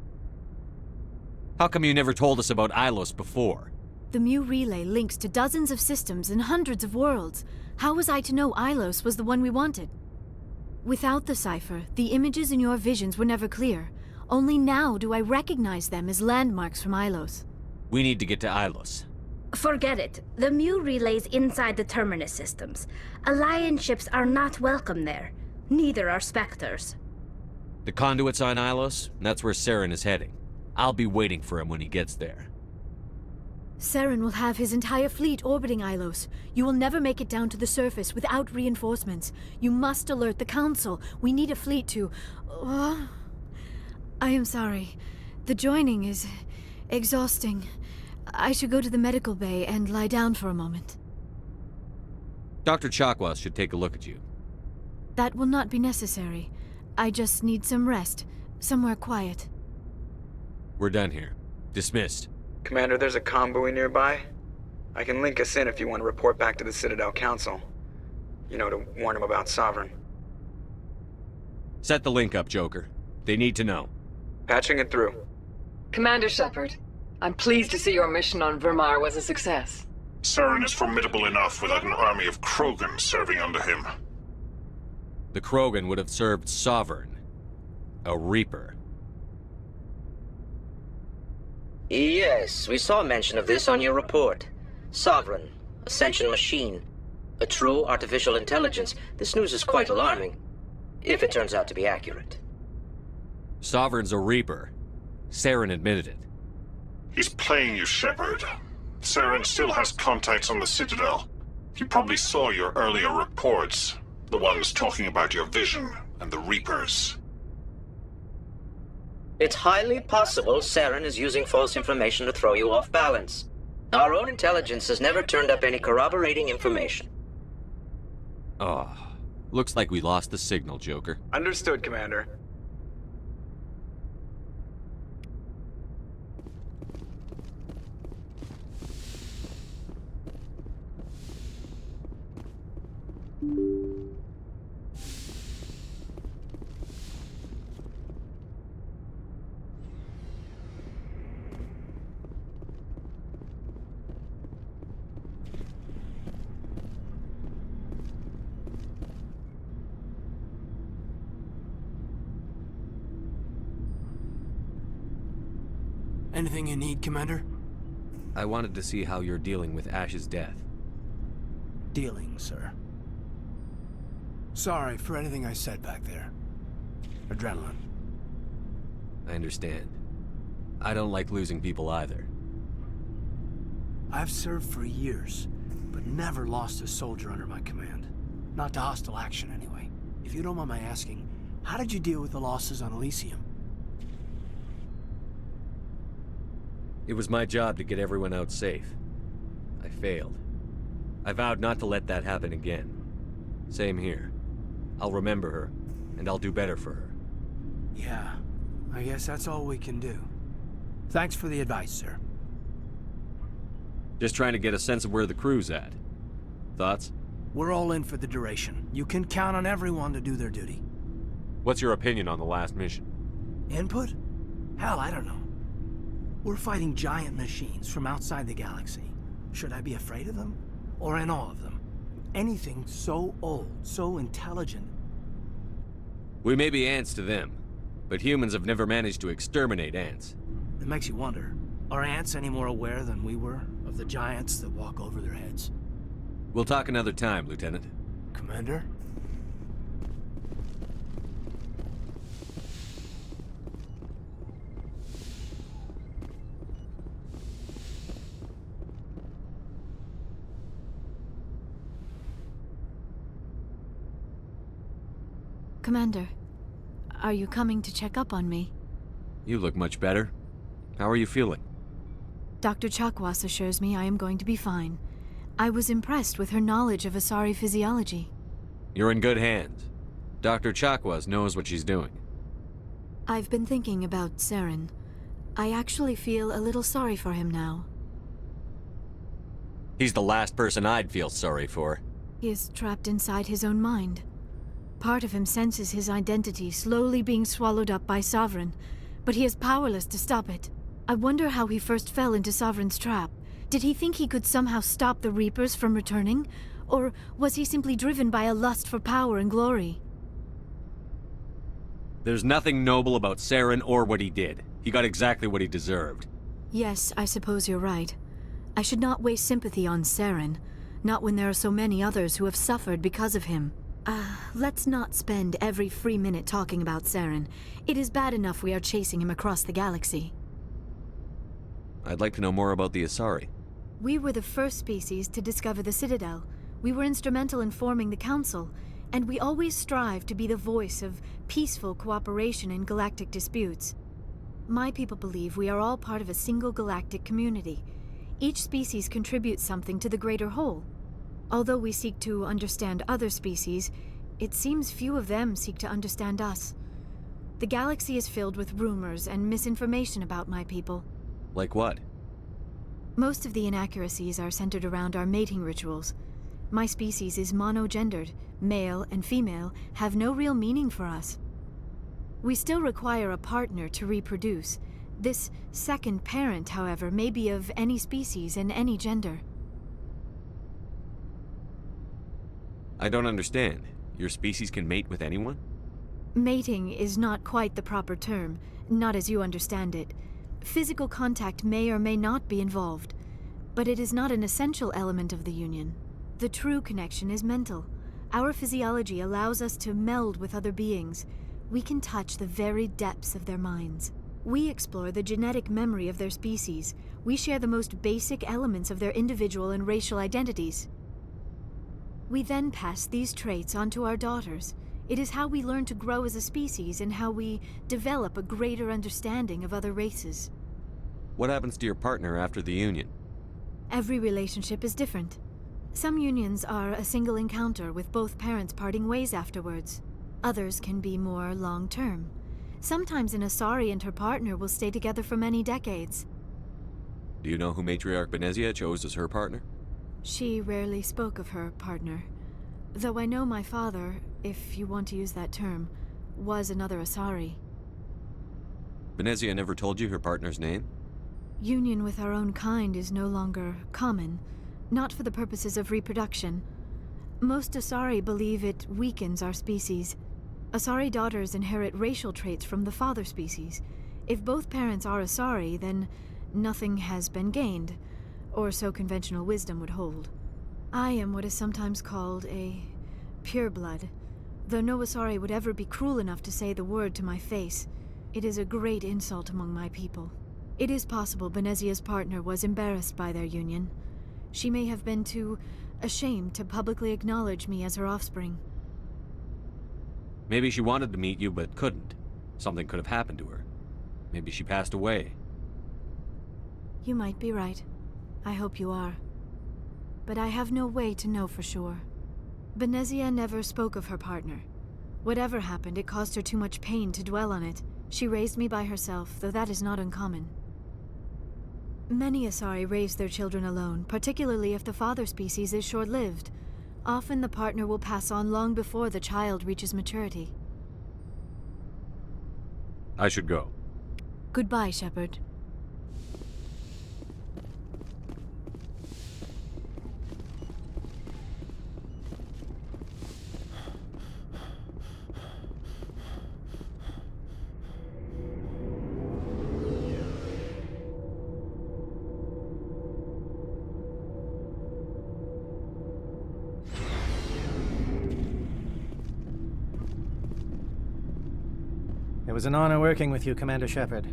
S3: How come you never told us about Ilos before?
S5: The Mu Relay links to dozens of systems and hundreds of worlds. How was I to know Ilos was the one we wanted? Without the cipher, the images in your visions were never clear. Only now do I recognize them as landmarks from Ilos.
S3: We need to get to Ilos.
S4: Forget it. The Mu Relay's inside the Terminus systems. Alliance ships are not welcome there. Neither are Spectres.
S3: The conduit's on Ilos, and that's where Saren is heading. I'll be waiting for him when he gets there.
S5: Saren will have his entire fleet orbiting Ilos. You will never make it down to the surface without reinforcements. You must alert the Council. We need a fleet to... I am sorry. The joining is exhausting. I should go to the medical bay and lie down for a moment.
S3: Dr. Chakwas should take a look at you.
S5: That will not be necessary. I just need some rest. Somewhere quiet.
S3: We're done here. Dismissed.
S1: Commander, there's a convoy nearby. I can link us in if you want to report back to the Citadel Council. You know, to warn them about Sovereign.
S3: Set the link up, Joker. They need to know.
S1: Patching it through.
S15: Commander Shepard, I'm pleased to see your mission on Vermar was a success.
S16: Saren is formidable enough without an army of Krogan serving under him.
S3: The Krogan would have served Sovereign. A Reaper.
S17: Yes, we saw mention of this on your report. Sovereign, Ascension machine, a true artificial intelligence. This news is quite alarming, if it turns out to be accurate.
S3: Sovereign's a Reaper. Saren admitted it.
S16: He's playing you, Shepard. Saren still has contacts on the Citadel. He probably saw your earlier reports. The ones talking about your vision and the Reapers.
S17: It's highly possible Saren is using false information to throw you off balance. Our own intelligence has never turned up any corroborating information.
S3: Oh, looks like we lost the signal, Joker.
S1: Understood, Commander.
S7: Anything you need, Commander?
S3: I wanted to see how you're dealing with Ash's death.
S7: Dealing, sir. Sorry for anything I said back there. Adrenaline.
S3: I understand. I don't like losing people either.
S7: I've served for years, but never lost a soldier under my command. Not to hostile action, anyway. If you don't mind my asking, how did you deal with the losses on Elysium?
S3: It was my job to get everyone out safe. I failed. I vowed not to let that happen again. Same here. I'll remember her, and I'll do better for her.
S7: Yeah, I guess that's all we can do. Thanks for the advice, sir.
S3: Just trying to get a sense of where the crew's at. Thoughts?
S7: We're all in for the duration. You can count on everyone to do their duty.
S3: What's your opinion on the last mission?
S7: Input? Hell, I don't know. We're fighting giant machines from outside the galaxy. Should I be afraid of them? Or in awe of them? Anything so old, so intelligent.
S3: We may be ants to them, but humans have never managed to exterminate ants.
S7: It makes you wonder, are ants any more aware than we were of the giants that walk over their heads?
S3: We'll talk another time, Lieutenant.
S7: Commander?
S5: Commander, are you coming to check up on me?
S3: You look much better. How are you feeling?
S5: Dr. Chakwas assures me I am going to be fine. I was impressed with her knowledge of Asari physiology.
S3: You're in good hands. Dr. Chakwas knows what she's doing.
S5: I've been thinking about Saren. I actually feel a little sorry for him now.
S3: He's the last person I'd feel sorry for.
S5: He is trapped inside his own mind. Part of him senses his identity slowly being swallowed up by Sovereign, but he is powerless to stop it. I wonder how he first fell into Sovereign's trap. Did he think he could somehow stop the Reapers from returning? Or was he simply driven by a lust for power and glory?
S3: There's nothing noble about Saren or what he did. He got exactly what he deserved.
S5: Yes, I suppose you're right. I should not waste sympathy on Saren, not when there are so many others who have suffered because of him. Let's not spend every free minute talking about Saren. It is bad enough we are chasing him across the galaxy.
S3: I'd like to know more about the Asari.
S5: We were the first species to discover the Citadel. We were instrumental in forming the Council, and we always strive to be the voice of peaceful cooperation in galactic disputes. My people believe we are all part of a single galactic community. Each species contributes something to the greater whole. Although we seek to understand other species, it seems few of them seek to understand us. The galaxy is filled with rumors and misinformation about my people.
S3: Like what?
S5: Most of the inaccuracies are centered around our mating rituals. My species is monogendered. Male and female have no real meaning for us. We still require a partner to reproduce. This second parent, however, may be of any species and any gender.
S3: I don't understand. Your species can mate with anyone?
S5: Mating is not quite the proper term, not as you understand it. Physical contact may or may not be involved, but it is not an essential element of the union. The true connection is mental. Our physiology allows us to meld with other beings. We can touch the very depths of their minds. We explore the genetic memory of their species. We share the most basic elements of their individual and racial identities. We then pass these traits on to our daughters. It is how we learn to grow as a species and how we develop a greater understanding of other races.
S3: What happens to your partner after the union?
S5: Every relationship is different. Some unions are a single encounter with both parents parting ways afterwards. Others can be more long-term. Sometimes an Asari and her partner will stay together for many decades.
S3: Do you know who Matriarch Benezia chose as her partner?
S5: She rarely spoke of her partner. Though I know my father, if you want to use that term, was another Asari.
S3: Benezia never told you her partner's name?
S5: Union with our own kind is no longer common, not for the purposes of reproduction. Most Asari believe it weakens our species. Asari daughters inherit racial traits from the father species. If both parents are Asari, then nothing has been gained, or so conventional wisdom would hold. I am what is sometimes called a pureblood, though no Asari would ever be cruel enough to say the word to my face. It is a great insult among my people. It is possible Benezia's partner was embarrassed by their union. She may have been too ashamed to publicly acknowledge me as her offspring.
S3: Maybe she wanted to meet you but couldn't. Something could have happened to her. Maybe she passed away.
S5: You might be right. I hope you are. But I have no way to know for sure. Benezia never spoke of her partner. Whatever happened, it caused her too much pain to dwell on it. She raised me by herself, though that is not uncommon. Many Asari raise their children alone, particularly if the father species is short-lived. Often the partner will pass on long before the child reaches maturity.
S3: I should go.
S5: Goodbye, Shepard.
S2: It was an honor working with you, Commander Shepard.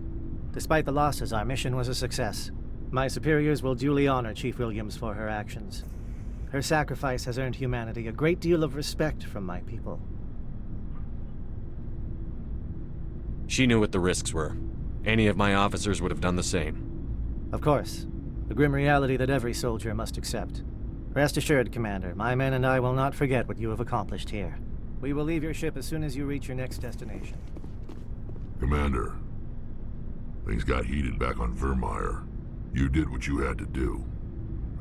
S2: Despite the losses, our mission was a success. My superiors will duly honor Chief Williams for her actions. Her sacrifice has earned humanity a great deal of respect from my people.
S3: She knew what the risks were. Any of my officers would have done the same.
S2: Of course. A grim reality that every soldier must accept. Rest assured, Commander, my men and I will not forget what you have accomplished here. We will leave your ship as soon as you reach your next destination.
S8: Commander, things got heated back on Vermeer. You did what you had to do.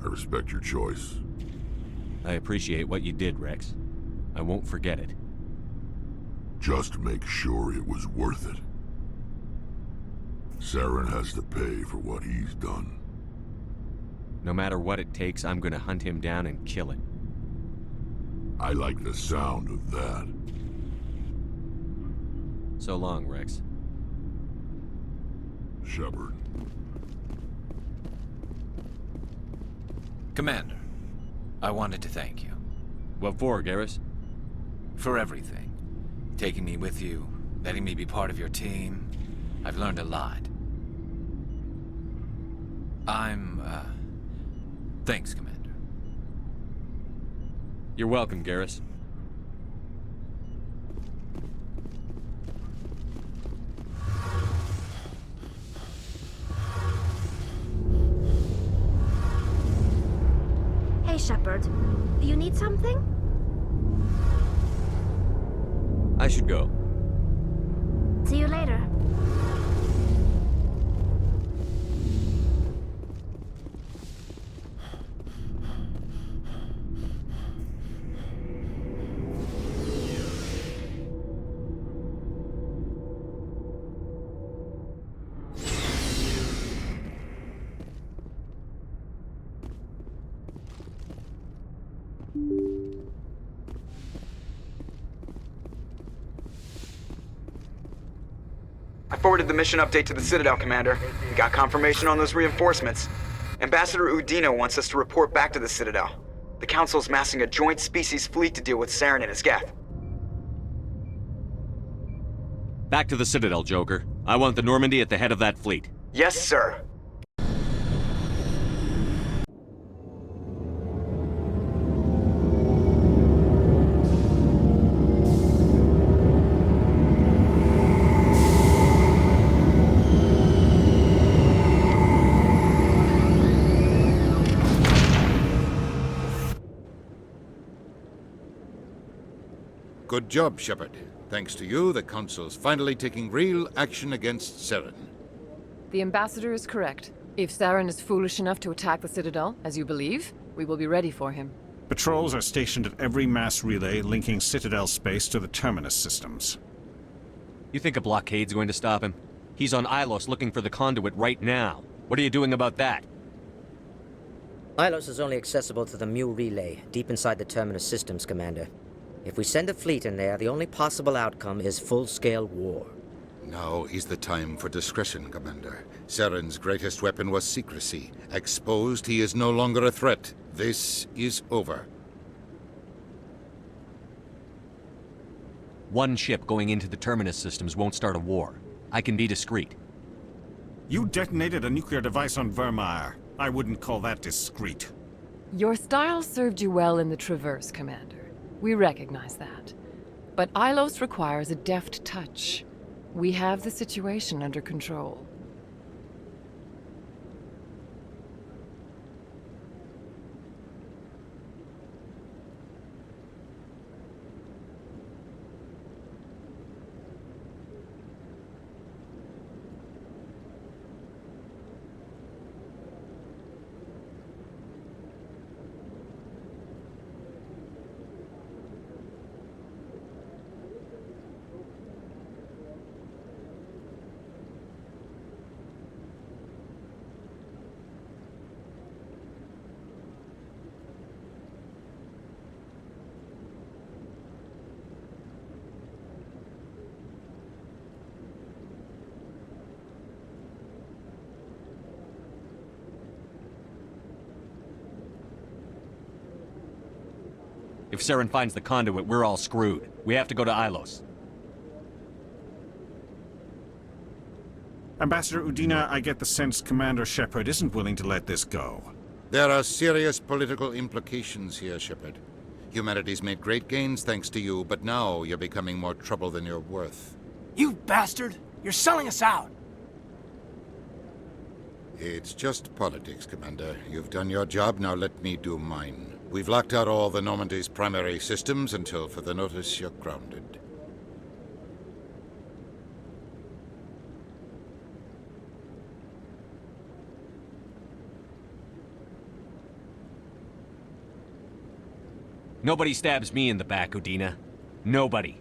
S8: I respect your choice.
S3: I appreciate what you did, Rex. I won't forget it.
S8: Just make sure it was worth it. Saren has to pay for what he's done.
S3: No matter what it takes, I'm gonna hunt him down and kill him.
S8: I like the sound of that.
S3: So long, Rex.
S8: Shepard.
S18: Commander, I wanted to thank you.
S3: What for, Garrus?
S18: For everything. Taking me with you, letting me be part of your team. I've learned a lot. Thanks, Commander.
S3: You're welcome, Garrus.
S4: Hey, Shepard. You need something?
S3: I should go.
S4: See you later.
S1: I forwarded the mission update to the Citadel, Commander. We got confirmation on those reinforcements. Ambassador Udina wants us to report back to the Citadel. The Council's massing a joint species fleet to deal with Saren and his Geth.
S3: Back to the Citadel, Joker. I want the Normandy at the head of that fleet.
S1: Yes, sir.
S19: Good job, Shepard. Thanks to you, the Council's finally taking real action against Saren.
S15: The Ambassador is correct. If Saren is foolish enough to attack the Citadel, as you believe, we will be ready for him.
S20: Patrols are stationed at every mass relay linking Citadel space to the Terminus systems.
S3: You think a blockade's going to stop him? He's on Ilos looking for the conduit right now. What are you doing about that?
S17: Ilos is only accessible to the Mu relay, deep inside the Terminus systems, Commander. If we send a fleet in there, the only possible outcome is full-scale war.
S19: Now is the time for discretion, Commander. Saren's greatest weapon was secrecy. Exposed, he is no longer a threat. This is over.
S3: One ship going into the Terminus systems won't start a war. I can be discreet.
S20: You detonated a nuclear device on Vermeer. I wouldn't call that discreet.
S15: Your style served you well in the Traverse, Commander. We recognize that. But Ilos requires a deft touch. We have the situation under control.
S3: If Saren finds the conduit, we're all screwed. We have to go to Ilos.
S20: Ambassador Udina, I get the sense Commander Shepard isn't willing to let this go.
S19: There are serious political implications here, Shepard. Humanity's made great gains thanks to you, but now you're becoming more trouble than you're worth.
S7: You bastard! You're selling us out!
S19: It's just politics, Commander. You've done your job, now let me do mine. We've locked out all the Normandy's primary systems until further notice you're grounded.
S3: Nobody stabs me in the back, Udina. Nobody.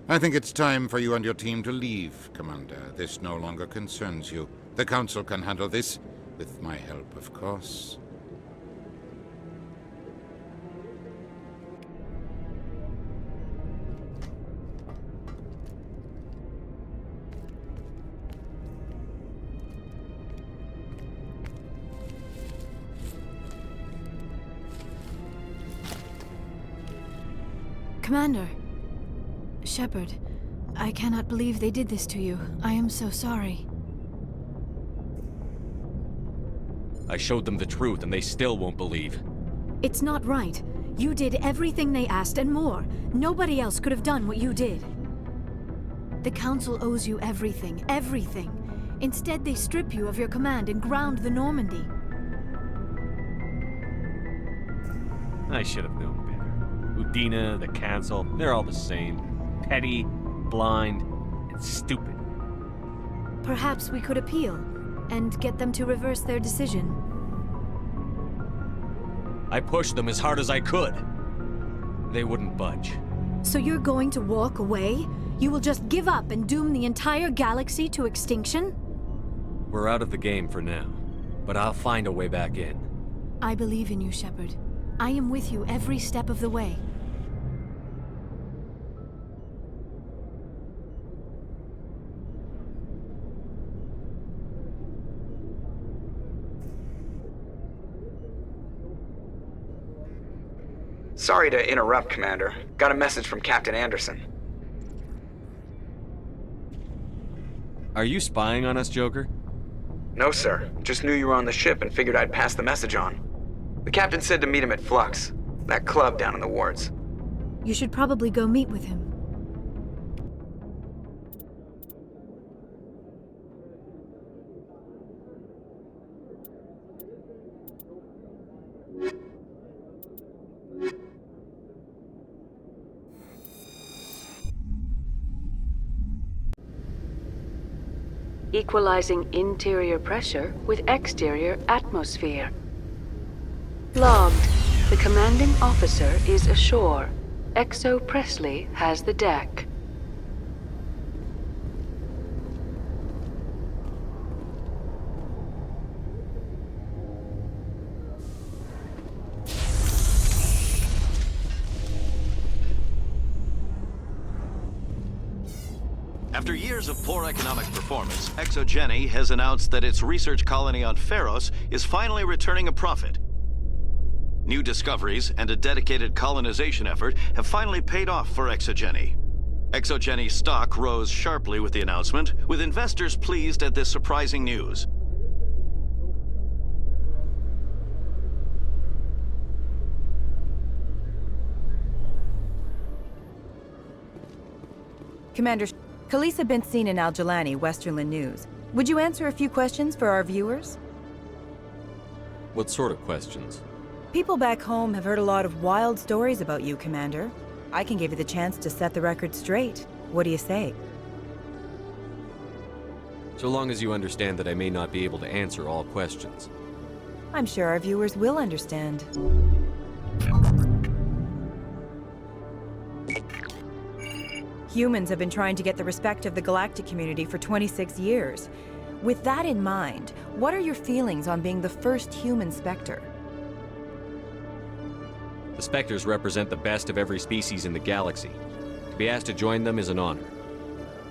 S19: I think it's time for you and your team to leave, Commander. This no longer concerns you. The Council can handle this, with my help, of course.
S5: Commander. Shepard, I cannot believe they did this to you. I am so sorry.
S3: I showed them the truth and they still won't believe.
S5: It's not right. You did everything they asked and more. Nobody else could have done what you did. The Council owes you everything, everything. Instead, they strip you of your command and ground the Normandy.
S3: I should have known better. Udina, the Council, they're all the same. Petty, blind, and stupid.
S5: Perhaps we could appeal and get them to reverse their decision.
S3: I pushed them as hard as I could. They wouldn't budge.
S5: So you're going to walk away? You will just give up and doom the entire galaxy to extinction?
S3: We're out of the game for now, but I'll find a way back in.
S5: I believe in you, Shepard. I am with you every step of the way.
S1: Sorry to interrupt, Commander. Got a message from Captain Anderson.
S3: Are you spying on us, Joker?
S1: No, sir. Just knew you were on the ship and figured I'd pass the message on. The captain said to meet him at Flux, that club down in the wards.
S5: You should probably go meet with him.
S21: Equalizing interior pressure with exterior atmosphere. Logged. The commanding officer is ashore. Exo Presley has the deck.
S22: After years of poor economic performance, ExoGeni has announced that its research colony on Feros is finally returning a profit. New discoveries and a dedicated colonization effort have finally paid off for ExoGeni. ExoGeni stock rose sharply with the announcement, with investors pleased at this surprising news.
S23: Commander, Khalisah bint seen in Al-Jalani, Westerland News. Would you answer a few questions for our viewers?
S3: What sort of questions?
S23: People back home have heard a lot of wild stories about you, Commander. I can give you the chance to set the record straight. What do you say?
S3: So long as you understand that I may not be able to answer all questions.
S23: I'm sure our viewers will understand. Humans have been trying to get the respect of the galactic community for 26 years. With that in mind, what are your feelings on being the first human Spectre?
S3: The Spectres represent the best of every species in the galaxy. To be asked to join them is an honor.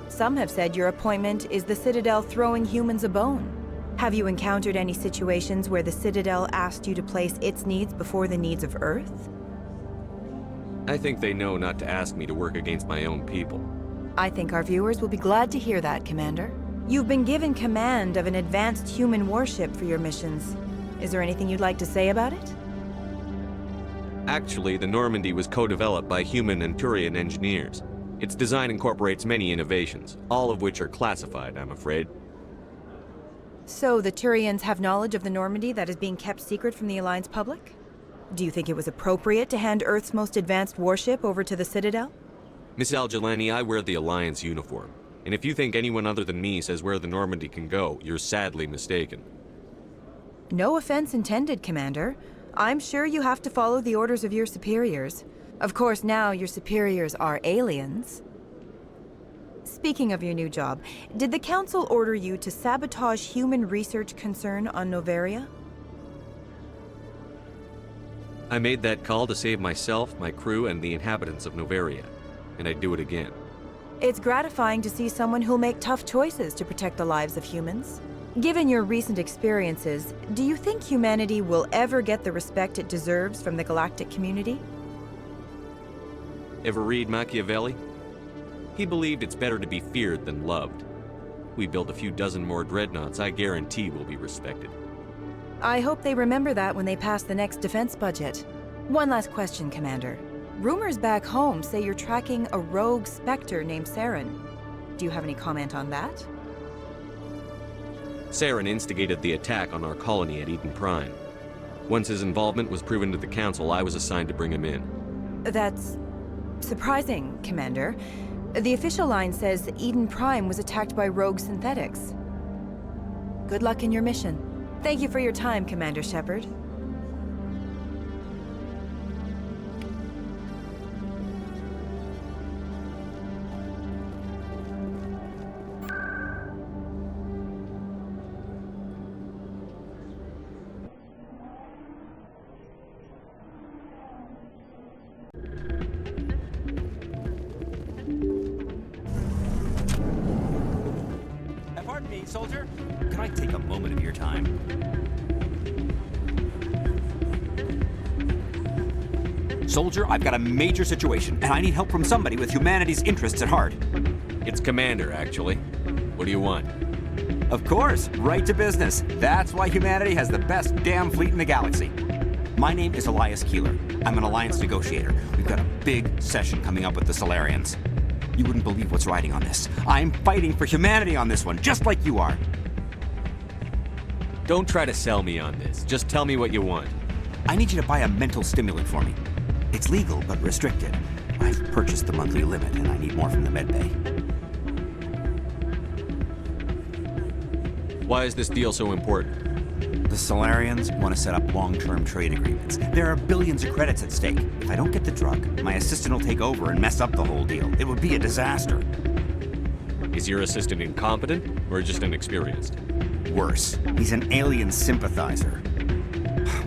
S23: Some have said your appointment is the Citadel throwing humans a bone. Have you encountered any situations where the Citadel asked you to place its needs before the needs of Earth?
S3: I think they know not to ask me to work against my own people.
S23: I think our viewers will be glad to hear that, Commander. You've been given command of an advanced human warship for your missions. Is there anything you'd like to say about it?
S3: Actually, the Normandy was co-developed by human and Turian engineers. Its design incorporates many innovations, all of which are classified, I'm afraid.
S23: So the Turians have knowledge of the Normandy that is being kept secret from the Alliance public? Do you think it was appropriate to hand Earth's most advanced warship over to the Citadel?
S3: Miss Al-Jalani, I wear the Alliance uniform. And if you think anyone other than me says where the Normandy can go, you're sadly mistaken.
S23: No offense intended, Commander. I'm sure you have to follow the orders of your superiors. Of course, now your superiors are aliens. Speaking of your new job, did the Council order you to sabotage human research concern on Noveria?
S3: I made that call to save myself, my crew, and the inhabitants of Noveria. And I'd do it again.
S23: It's gratifying to see someone who'll make tough choices to protect the lives of humans. Given your recent experiences, do you think humanity will ever get the respect it deserves from the galactic community?
S3: Ever read Machiavelli? He believed it's better to be feared than loved. We build a few dozen more dreadnoughts, I guarantee we'll be respected.
S23: I hope they remember that when they pass the next defense budget. One last question, Commander. Rumors back home say you're tracking a rogue Spectre named Saren. Do you have any comment on that?
S3: Saren instigated the attack on our colony at Eden Prime. Once his involvement was proven to the Council, I was assigned to bring him in.
S23: That's surprising, Commander. The official line says that Eden Prime was attacked by rogue synthetics. Good luck in your mission. Thank you for your time, Commander Shepard.
S9: Pardon me, soldier. Can I take a moment of your time? Soldier, I've got a major situation, and I need help from somebody with humanity's interests at heart.
S3: It's Commander, actually. What do you want?
S9: Of course, right to business. That's why humanity has the best damn fleet in the galaxy. My name is Elias Keeler. I'm an Alliance negotiator. We've got a big session coming up with the Solarians. You wouldn't believe what's riding on this. I'm fighting for humanity on this one, just like you are.
S3: Don't try to sell me on this. Just tell me what you want.
S9: I need you to buy a mental stimulant for me. It's legal, but restricted. I've purchased the monthly limit, and I need more from the medbay.
S3: Why is this deal so important?
S9: The Solarians want to set up long-term trade agreements. There are billions of credits at stake. If I don't get the drug, my assistant will take over and mess up the whole deal. It would be a disaster.
S3: Is your assistant incompetent, or just inexperienced?
S9: Worse. He's an alien sympathizer.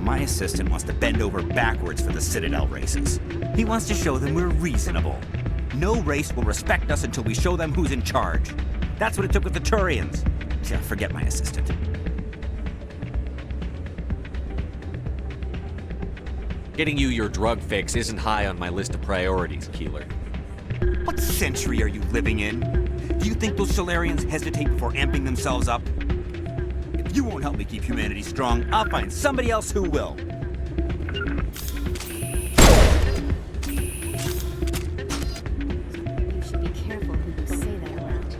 S9: My assistant wants to bend over backwards for the Citadel races. He wants to show them we're reasonable. No race will respect us until we show them who's in charge. That's what it took with the Turians. Yeah, forget my assistant.
S3: Getting you your drug fix isn't high on my list of priorities, Keeler.
S9: What century are you living in? Do you think those Solarians hesitate before amping themselves up? If you won't help me keep humanity strong, I'll find somebody else who will.
S4: You should be careful who you say that around.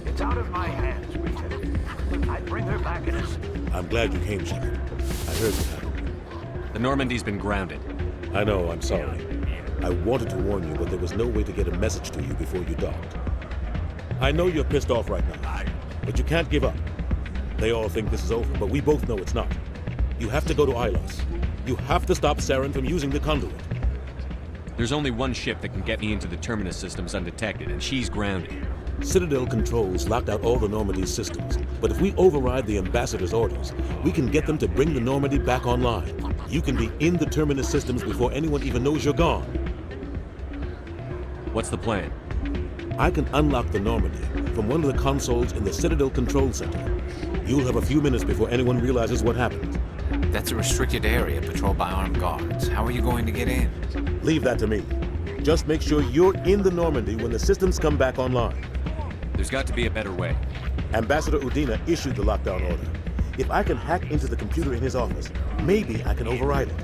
S10: It's out of my hands, Lieutenant. I'd bring her back in a...
S11: I'm glad you came, Shepard. I heard what happened.
S3: The Normandy's been grounded.
S11: I know, I'm sorry. I wanted to warn you, but there was no way to get a message to you before you docked. I know you're pissed off right now, but you can't give up. They all think this is over, but we both know it's not. You have to go to Ilos. You have to stop Saren from using the conduit.
S3: There's only one ship that can get me into the Terminus systems undetected, and she's grounded.
S11: Citadel controls locked out all the Normandy's systems, but if we override the Ambassador's orders, we can get them to bring the Normandy back online. You can be in the Terminus systems before anyone even knows you're gone.
S3: What's the plan?
S11: I can unlock the Normandy from one of the consoles in the Citadel Control Center. You'll have a few minutes before anyone realizes what happened.
S18: That's a restricted area patrolled by armed guards. How are you going to get in?
S11: Leave that to me. Just make sure you're in the Normandy when the systems come back online.
S3: There's got to be a better way.
S11: Ambassador Udina issued the lockdown order. If I can hack into the computer in his office, maybe I can override it.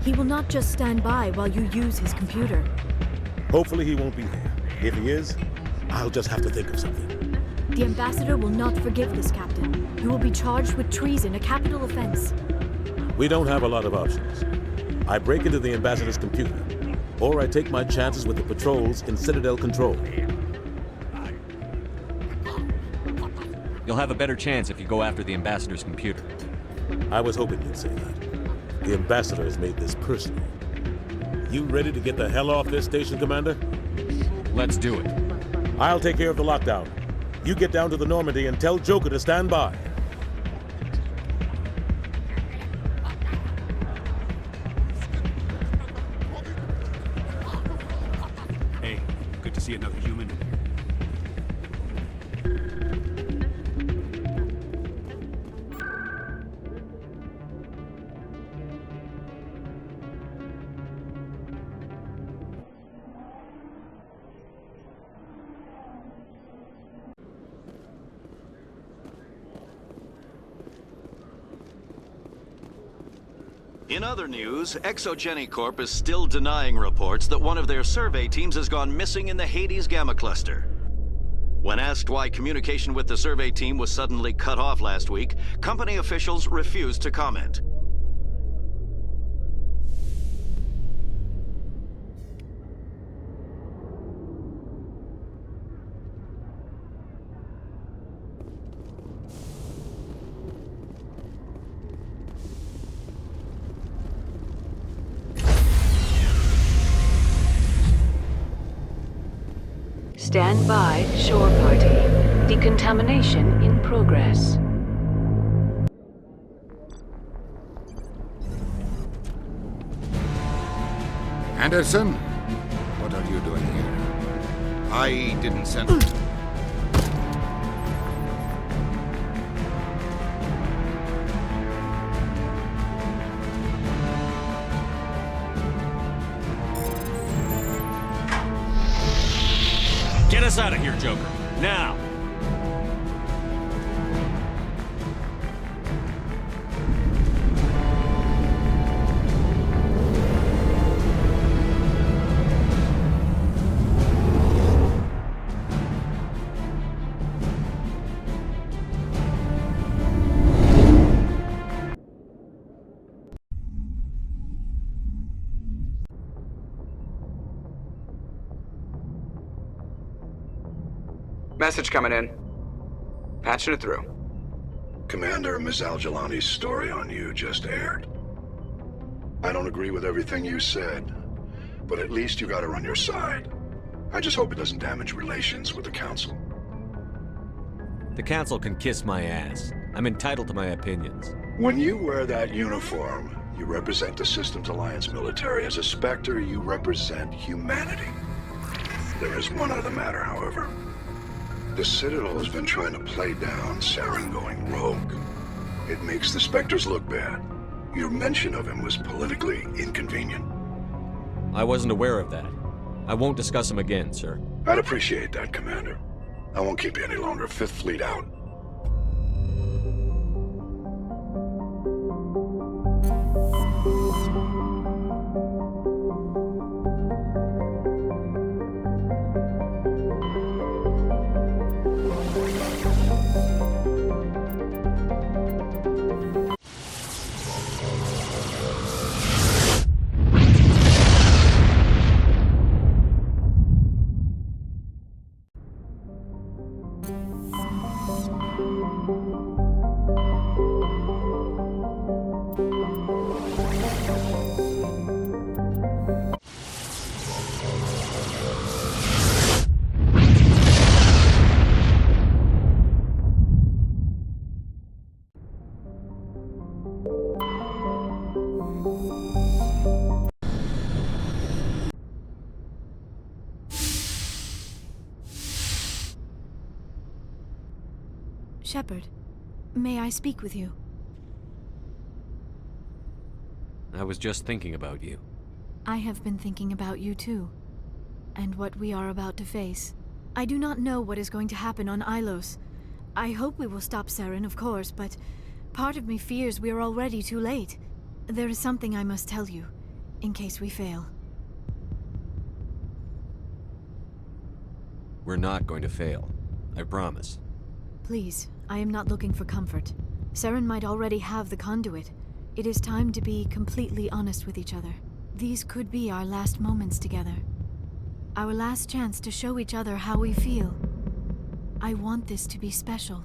S5: He will not just stand by while you use his computer.
S11: Hopefully he won't be there. If he is, I'll just have to think of something.
S5: The Ambassador will not forgive this, Captain. You will be charged with treason, a capital offense.
S11: We don't have a lot of options. I break into the Ambassador's computer, or I take my chances with the patrols in Citadel Control.
S3: You'll have a better chance if you go after the Ambassador's computer.
S11: I was hoping you'd say that. The Ambassador has made this personal. You ready to get the hell off this station, Commander?
S3: Let's do it.
S11: I'll take care of the lockdown. You get down to the Normandy and tell Joker to stand by.
S10: Hey, good to see another human.
S22: In other news, Exogeny Corp is still denying reports that one of their survey teams has gone missing in the Hades Gamma Cluster. When asked why communication with the survey team was suddenly cut off last week, company officials refused to comment.
S21: Stand by, shore party. Decontamination in progress.
S19: Anderson, what are you doing here? I didn't send...
S3: Get us out of here, Joker. Now!
S1: Message coming in. Patching it through.
S6: Commander, Ms. Al-Jalani's story on you just aired. I don't agree with everything you said, but at least you got her on your side. I just hope it doesn't damage relations with the Council.
S3: The Council can kiss my ass. I'm entitled to my opinions.
S6: When you wear that uniform, you represent the Systems Alliance military. As a Spectre, you represent humanity. There is one other matter, however. The Citadel has been trying to play down Saren going rogue. It makes the Spectres look bad. Your mention of him was politically inconvenient.
S3: I wasn't aware of that. I won't discuss him again, sir.
S6: I'd appreciate that, Commander. I won't keep you any longer. Fifth Fleet out.
S5: Shepard, may I speak with you?
S3: I was just thinking about you.
S5: I have been thinking about you too, and what we are about to face. I do not know what is going to happen on Ilos. I hope we will stop Saren, of course, but part of me fears we are already too late. There is something I must tell you, in case we fail.
S3: We're not going to fail. I promise.
S5: Please, I am not looking for comfort. Saren might already have the conduit. It is time to be completely honest with each other. These could be our last moments together. Our last chance to show each other how we feel. I want this to be special.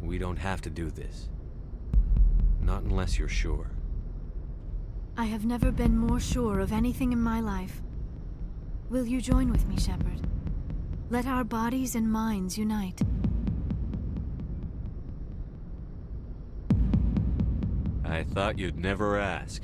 S3: We don't have to do this. Not unless you're sure.
S5: I have never been more sure of anything in my life. Will you join with me, Shepard? Let our bodies and minds unite.
S3: I thought you'd never ask.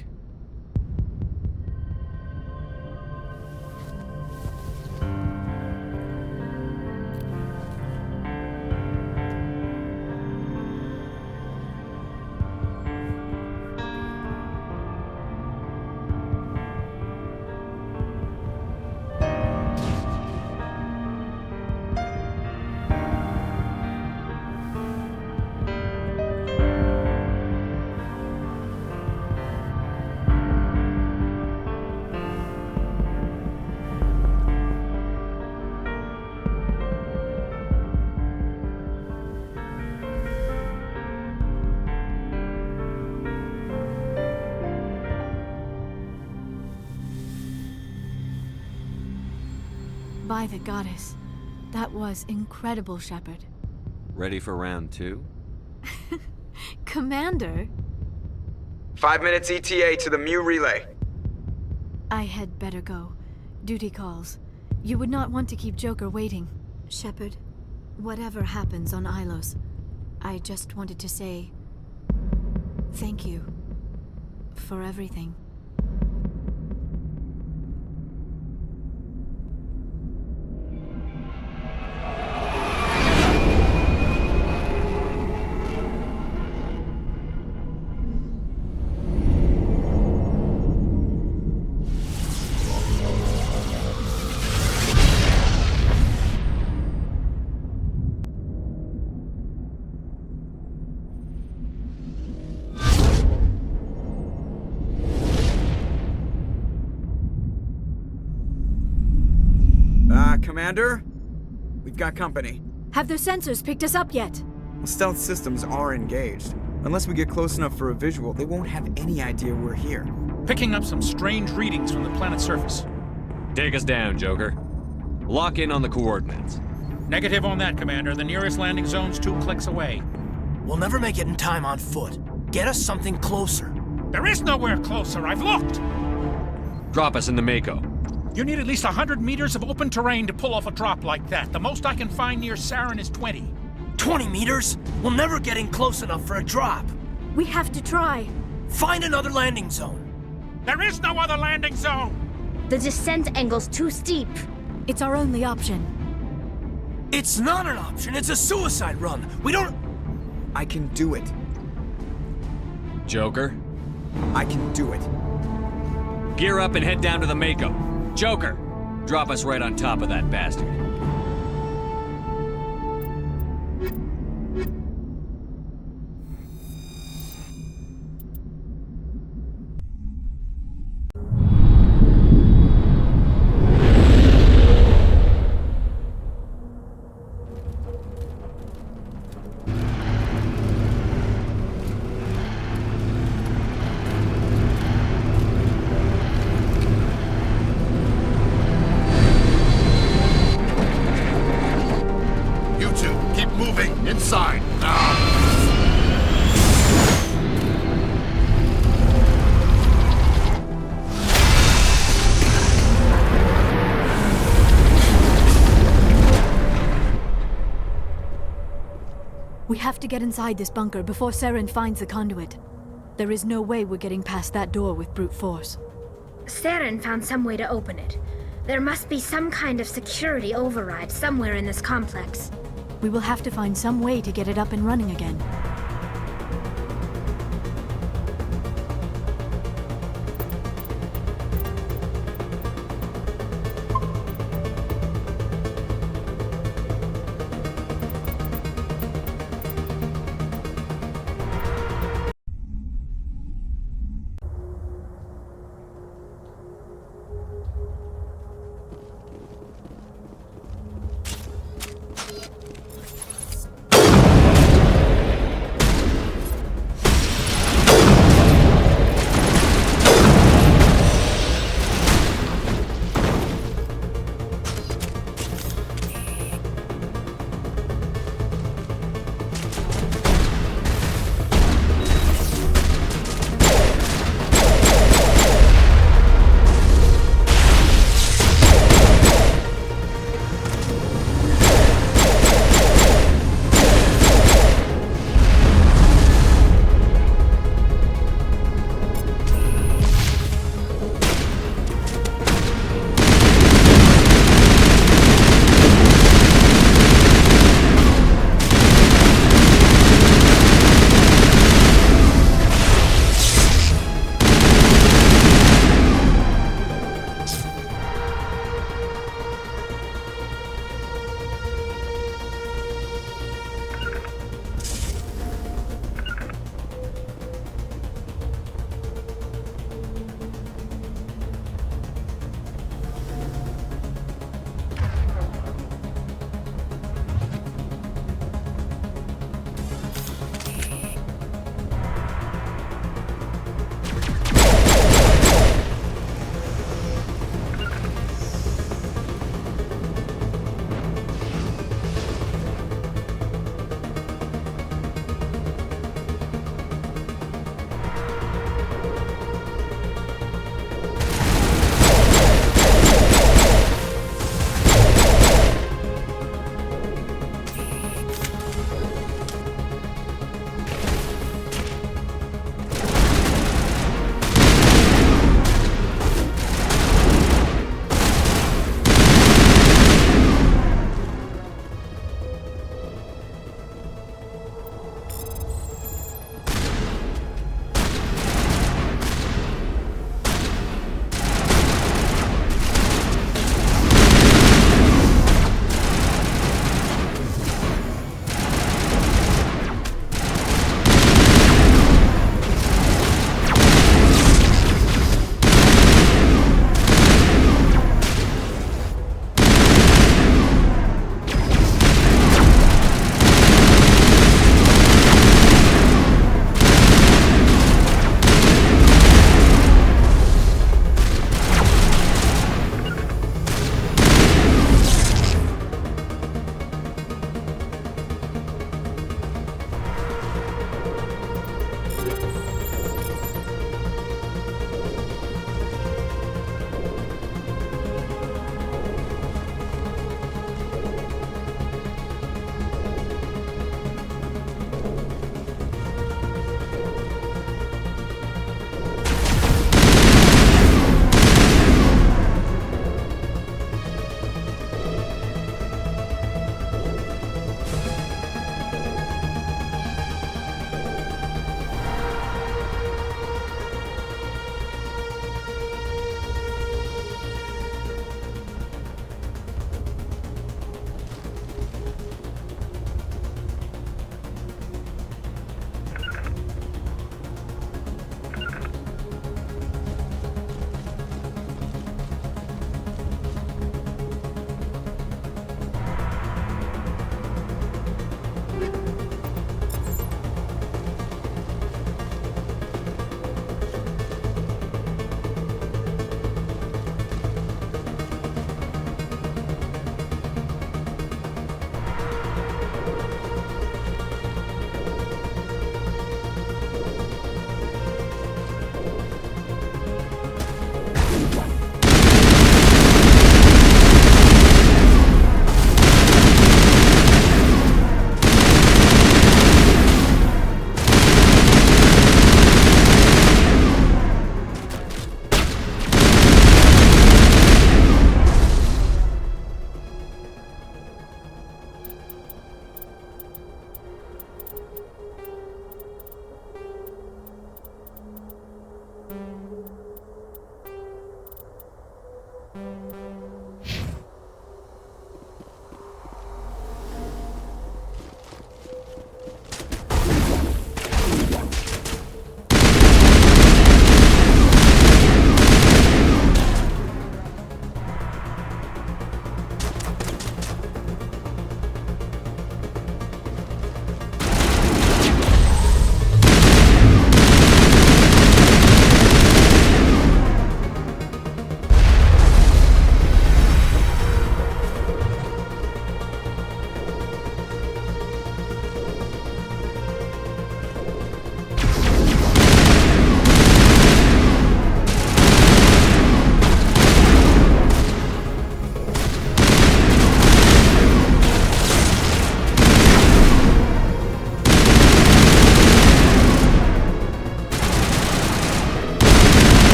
S5: By the goddess. That was incredible, Shepard.
S3: Ready for round 2?
S5: Commander?
S1: 5 minutes ETA to the Mu relay.
S5: I had better go. Duty calls. You would not want to keep Joker waiting. Shepard, whatever happens on Ilos, I just wanted to say thank you for everything.
S1: Commander? We've got company.
S5: Have their sensors picked us up yet?
S1: Well, stealth systems are engaged. Unless we get close enough for a visual, they won't have any idea we're here.
S12: Picking up some strange readings from the planet's surface.
S3: Take us down, Joker. Lock in on the coordinates.
S12: Negative on that, Commander. The nearest landing zone's 2 clicks away.
S7: We'll never make it in time on foot. Get us something closer.
S12: There is nowhere closer. I've looked.
S3: Drop us in the Mako.
S12: You need at least 100 meters of open terrain to pull off a drop like that. The most I can find near Saren is 20.
S7: 20 meters? We'll never get in close enough for a drop.
S5: We have to try.
S7: Find another landing zone.
S12: There is no other landing zone!
S4: The descent angle's too steep.
S5: It's our only option.
S7: It's not an option. It's a suicide run. We don't...
S1: I can do it.
S3: Joker?
S1: I can do it.
S3: Gear up and head down to the Mako. Joker, drop us right on top of that bastard.
S8: Inside, now!
S5: We have to get inside this bunker before Saren finds the conduit. There is no way we're getting past that door with brute force.
S4: Saren found some way to open it. There must be some kind of security override somewhere in this complex.
S5: We will have to find some way to get it up and running again.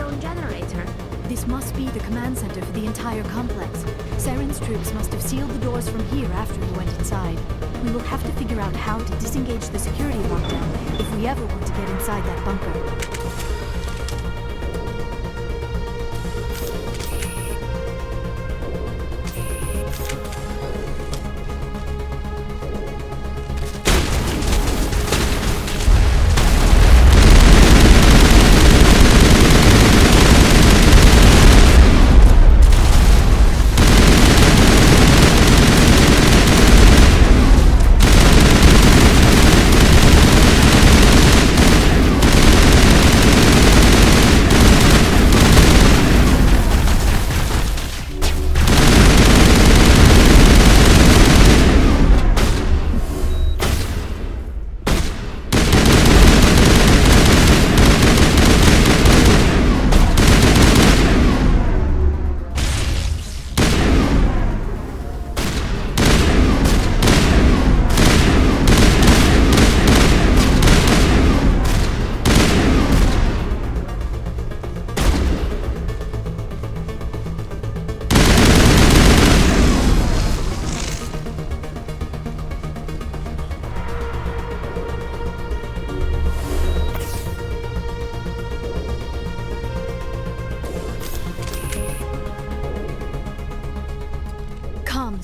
S4: own generator.
S5: This must be the command center for the entire complex. Saren's troops must have sealed the doors from here after he went inside. We will have to figure out how to disengage the security lockdown if we ever want to get inside that bunker.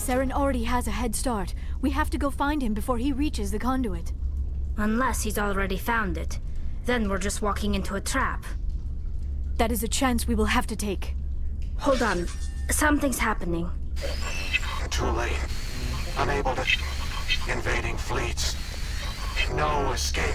S5: Saren already has a head start. We have to go find him before he reaches the conduit.
S4: Unless he's already found it. Then we're just walking into a trap.
S5: That is a chance we will have to take.
S4: Hold on. Something's happening.
S10: Too late. Unable to... Invading fleets. No escape.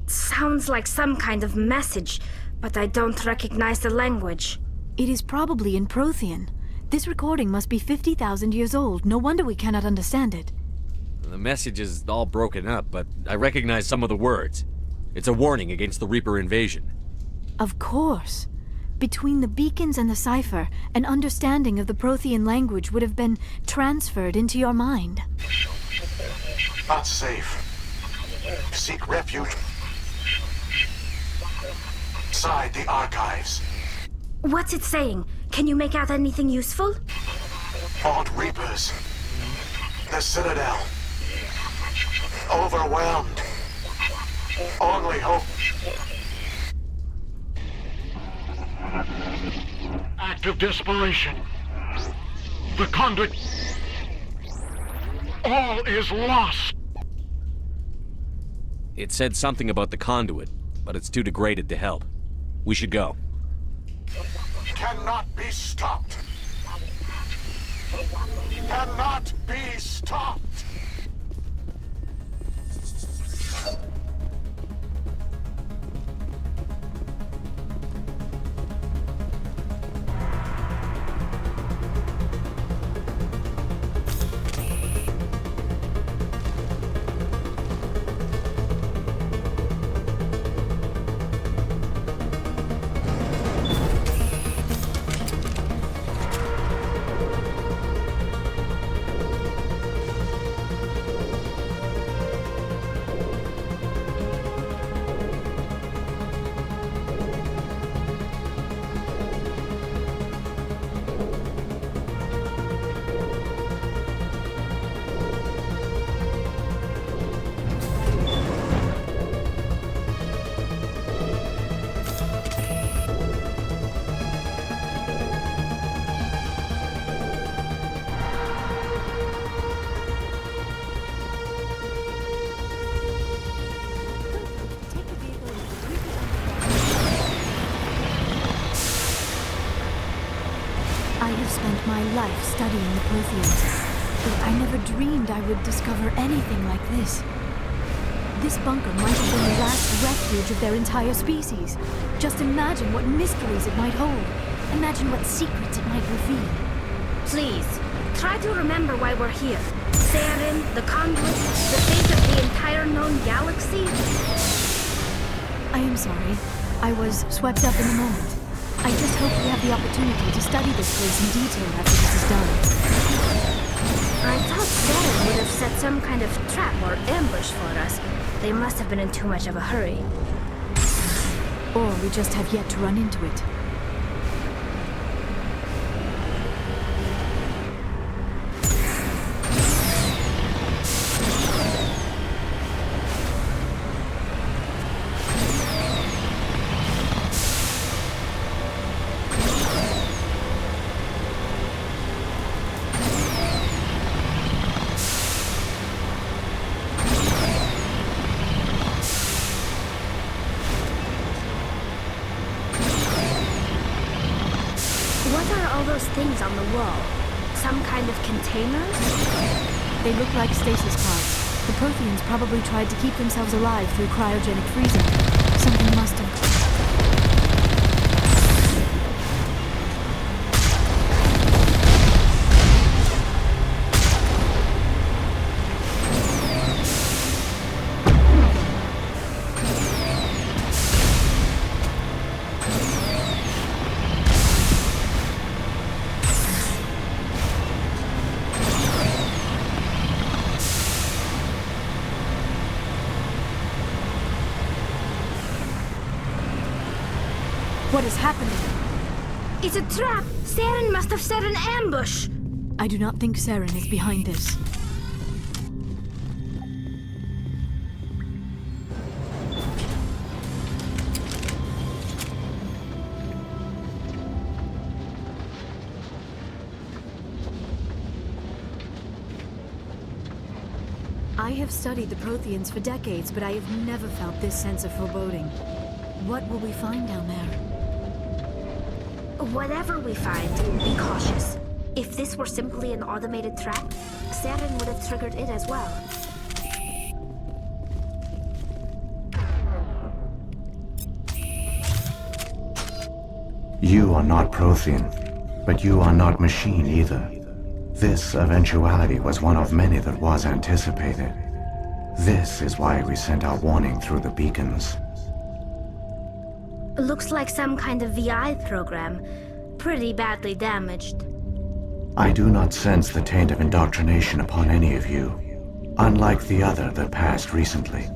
S4: Sounds like some kind of message, but I don't recognize the language.
S5: It is probably in Prothean. This recording must be 50,000 years old. No wonder we cannot understand it.
S3: The message is all broken up, but I recognize some of the words. It's a warning against the Reaper invasion.
S5: Of course. Between the beacons and the cipher, an understanding of the Prothean language would have been transferred into your mind.
S10: Not safe. Seek refuge inside the archives.
S4: What's it saying? Can you make out anything useful?
S10: Fought Reapers. The Citadel. Overwhelmed. Only hope. Act of desperation. The conduit. All is lost.
S3: It said something about the conduit, but it's too degraded to help. We should go.
S10: Cannot be stopped. Cannot be stopped.
S5: My life studying the Protheans, but I never dreamed I would discover anything like this. This bunker might have been the last refuge of their entire species. Just imagine what mysteries it might hold. Imagine what secrets it might reveal.
S4: Please, try to remember why we're here. Saren, the conduit, the fate of the entire known galaxy.
S5: I am sorry. I was swept up in the moment. I just hope we have the opportunity to study this place in detail after this is done.
S4: I thought Saren would have set some kind of trap or ambush for us. They must have been in too much of a hurry.
S5: Or we just have yet to run into it.
S4: What are all those things on the wall? Some kind of containers?
S5: They look like stasis pods. The Protheans probably tried to keep themselves alive through cryogenic freezing. Something must have... What is happening?
S4: It's a trap! Saren must have set an ambush!
S5: I do not think Saren is behind this. I have studied the Protheans for decades, but I have never felt this sense of foreboding. What will we find down there?
S4: Whatever we find, be cautious. If this were simply an automated trap, Saren would have triggered it as well.
S13: You are not Prothean, but you are not machine either. This eventuality was one of many that was anticipated. This is why we sent our warning through the beacons.
S4: Looks like some kind of VI program. Pretty badly damaged.
S13: I do not sense the taint of indoctrination upon any of you. Unlike the other that passed recently.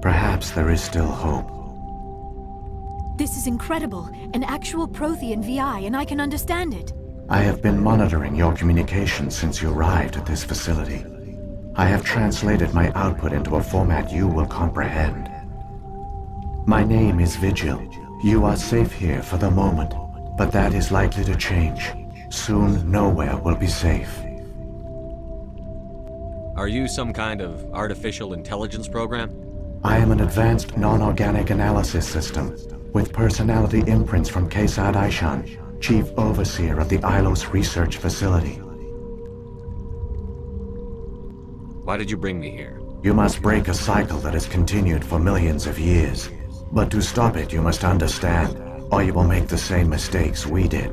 S13: Perhaps there is still hope.
S5: This is incredible. An actual Prothean VI, and I can understand it.
S13: I have been monitoring your communications since you arrived at this facility. I have translated my output into a format you will comprehend. My name is Vigil. You are safe here for the moment, but that is likely to change. Soon, nowhere will be safe.
S3: Are you some kind of artificial intelligence program?
S13: I am an advanced non-organic analysis system, with personality imprints from Kesad Aishan, Chief Overseer of the Ilos Research Facility.
S3: Why did you bring me here?
S13: You must break a cycle that has continued for millions of years. But to stop it, you must understand, or you will make the same mistakes we did.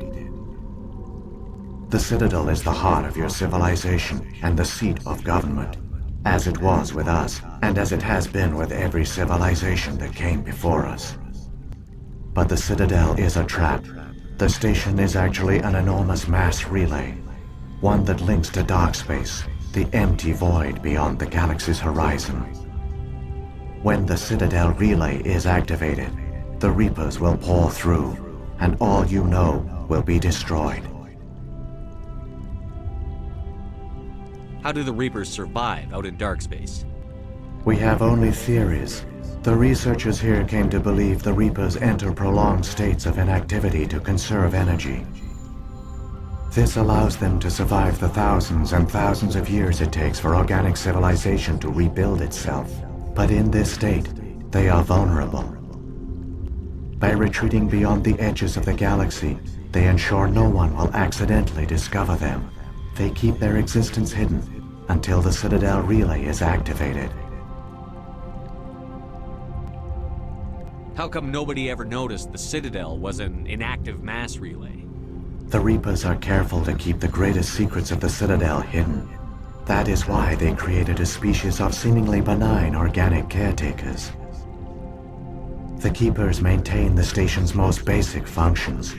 S13: The Citadel is the heart of your civilization and the seat of government, as it was with us, and as it has been with every civilization that came before us. But the Citadel is a trap. The station is actually an enormous mass relay, one that links to dark space, the empty void beyond the galaxy's horizon. When the Citadel relay is activated, the Reapers will pour through, and all you know will be destroyed.
S3: How do the Reapers survive out in dark space?
S13: We have only theories. The researchers here came to believe the Reapers enter prolonged states of inactivity to conserve energy. This allows them to survive the thousands and thousands of years it takes for organic civilization to rebuild itself. But in this state, they are vulnerable. By retreating beyond the edges of the galaxy, they ensure no one will accidentally discover them. They keep their existence hidden until the Citadel relay is activated.
S3: How come nobody ever noticed the Citadel was an inactive mass relay?
S13: The Reapers are careful to keep the greatest secrets of the Citadel hidden. That is why they created a species of seemingly benign organic caretakers. The Keepers maintain the station's most basic functions.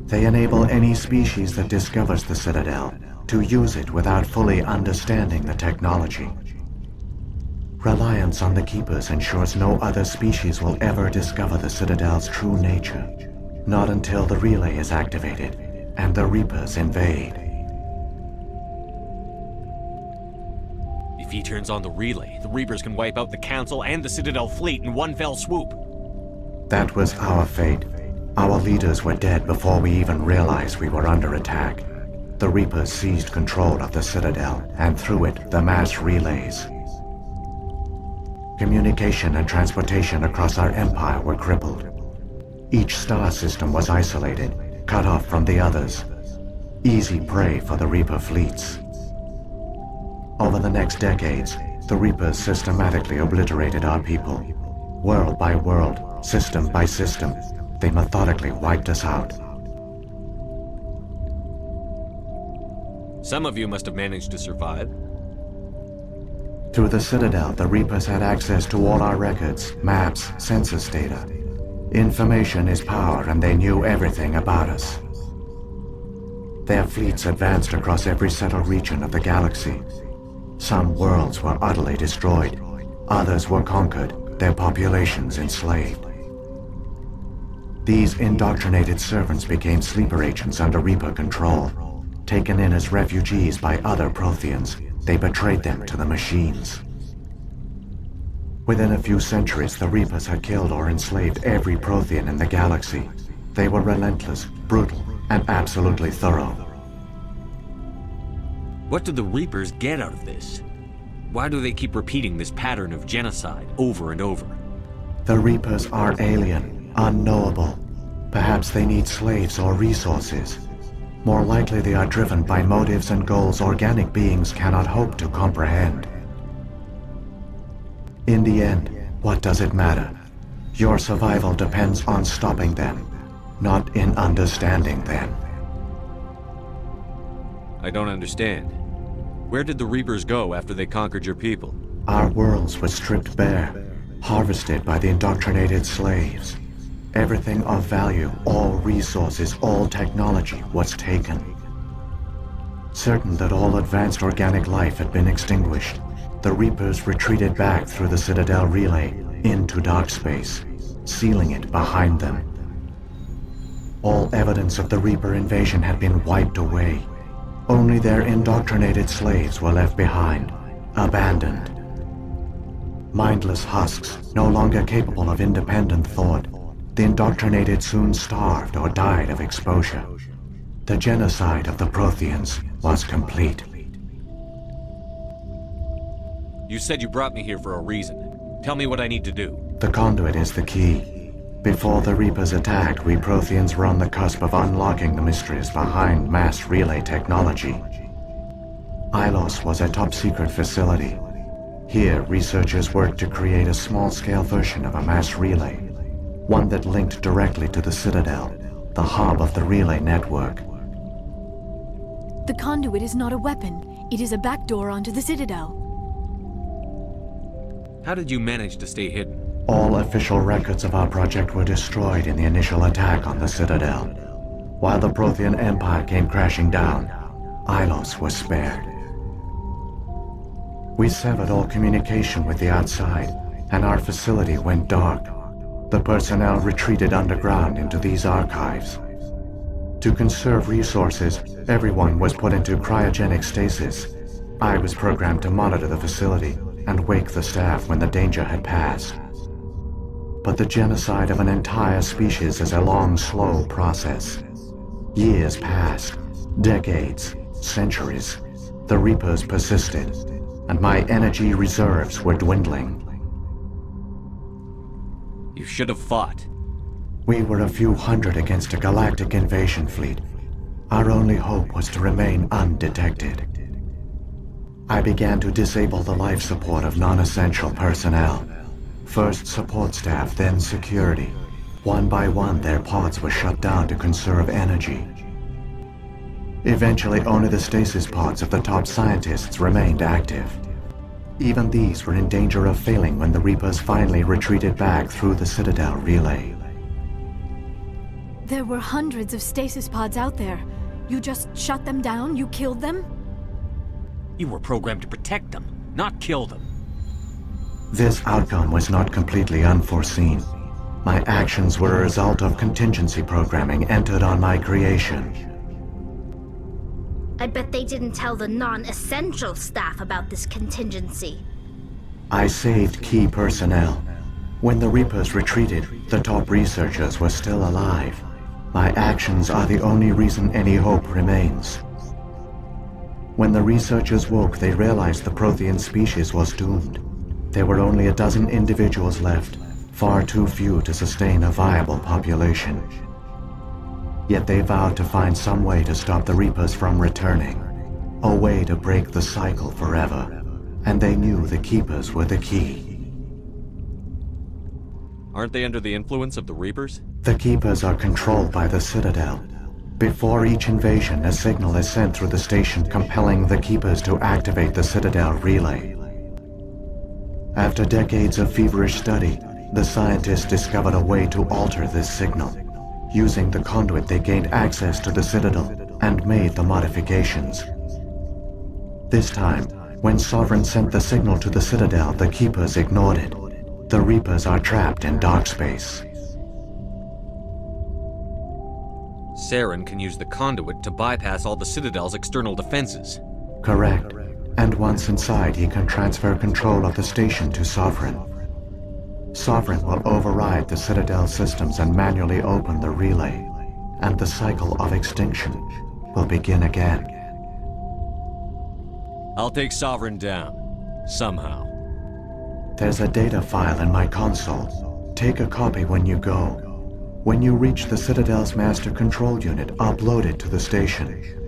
S13: They enable any species that discovers the Citadel to use it without fully understanding the technology. Reliance on the Keepers ensures no other species will ever discover the Citadel's true nature. Not until the relay is activated and the Reapers invade.
S3: If he turns on the relay, the Reapers can wipe out the Council and the Citadel fleet in one fell swoop.
S13: That was our fate. Our leaders were dead before we even realized we were under attack. The Reapers seized control of the Citadel, and through it, the mass relays. Communication and transportation across our empire were crippled. Each star system was isolated, cut off from the others. Easy prey for the Reaper fleets. Over the next decades, the Reapers systematically obliterated our people. World by world, system by system, they methodically wiped us out.
S3: Some of you must have managed to survive.
S13: Through the Citadel, the Reapers had access to all our records, maps, census data. Information is power, and they knew everything about us. Their fleets advanced across every settled region of the galaxy. Some worlds were utterly destroyed. Others were conquered, their populations enslaved. These indoctrinated servants became sleeper agents under Reaper control. Taken in as refugees by other Protheans, they betrayed them to the machines. Within a few centuries, the Reapers had killed or enslaved every Prothean in the galaxy. They were relentless, brutal, and absolutely thorough.
S3: What do the Reapers get out of this? Why do they keep repeating this pattern of genocide over and over?
S13: The Reapers are alien, unknowable. Perhaps they need slaves or resources. More likely they are driven by motives and goals organic beings cannot hope to comprehend. In the end, what does it matter? Your survival depends on stopping them, not in understanding them.
S3: I don't understand. Where did the Reapers go after they conquered your people?
S13: Our worlds were stripped bare, harvested by the indoctrinated slaves. Everything of value, all resources, all technology was taken. Certain that all advanced organic life had been extinguished, the Reapers retreated back through the Citadel relay into dark space, sealing it behind them. All evidence of the Reaper invasion had been wiped away. Only their indoctrinated slaves were left behind, abandoned. Mindless husks, no longer capable of independent thought, the indoctrinated soon starved or died of exposure. The genocide of the Protheans was complete.
S3: You said you brought me here for a reason. Tell me what I need to do.
S13: The conduit is the key. Before the Reapers attacked, we Protheans were on the cusp of unlocking the mysteries behind mass relay technology. Ilos was a top-secret facility. Here, researchers worked to create a small-scale version of a mass relay. One that linked directly to the Citadel, the hub of the relay network.
S5: The conduit is not a weapon. It is a backdoor onto the Citadel.
S3: How did you manage to stay hidden?
S13: All official records of our project were destroyed in the initial attack on the Citadel. While the Prothean Empire came crashing down, Ilos was spared. We severed all communication with the outside, and our facility went dark. The personnel retreated underground into these archives. To conserve resources, everyone was put into cryogenic stasis. I was programmed to monitor the facility and wake the staff when the danger had passed. But the genocide of an entire species is a long, slow process. Years passed, decades, centuries. The Reapers persisted, and my energy reserves were dwindling.
S3: You should have fought.
S13: We were a few hundred against a galactic invasion fleet. Our only hope was to remain undetected. I began to disable the life support of non-essential personnel. First support staff, then security. One by one, their pods were shut down to conserve energy. Eventually, only the stasis pods of the top scientists remained active. Even these were in danger of failing when the Reapers finally retreated back through the Citadel relay.
S5: There were hundreds of stasis pods out there. You just shut them down? You killed them?
S3: You were programmed to protect them, not kill them.
S13: This outcome was not completely unforeseen. My actions were a result of contingency programming entered on my creation.
S4: I bet they didn't tell the non-essential staff about this contingency.
S13: I saved key personnel. When the Reapers retreated, the top researchers were still alive. My actions are the only reason any hope remains. When the researchers woke, they realized the Prothean species was doomed. There were only a dozen individuals left, far too few to sustain a viable population. Yet they vowed to find some way to stop the Reapers from returning, a way to break the cycle forever, and they knew the Keepers were the key.
S3: Aren't they under the influence of the Reapers?
S13: The Keepers are controlled by the Citadel. Before each invasion, a signal is sent through the station compelling the Keepers to activate the Citadel relay. After decades of feverish study, the scientists discovered a way to alter this signal. Using the conduit, they gained access to the Citadel and made the modifications. This time, when Sovereign sent the signal to the Citadel, the Keepers ignored it. The Reapers are trapped in dark space.
S3: Saren can use the conduit to bypass all the Citadel's external defenses.
S13: Correct. And once inside, he can transfer control of the station to Sovereign. Sovereign will override the Citadel systems and manually open the relay, and the cycle of extinction will begin again.
S3: I'll take Sovereign down. Somehow.
S13: There's a data file in my console. Take a copy when you go. When you reach the Citadel's master control unit, upload it to the station.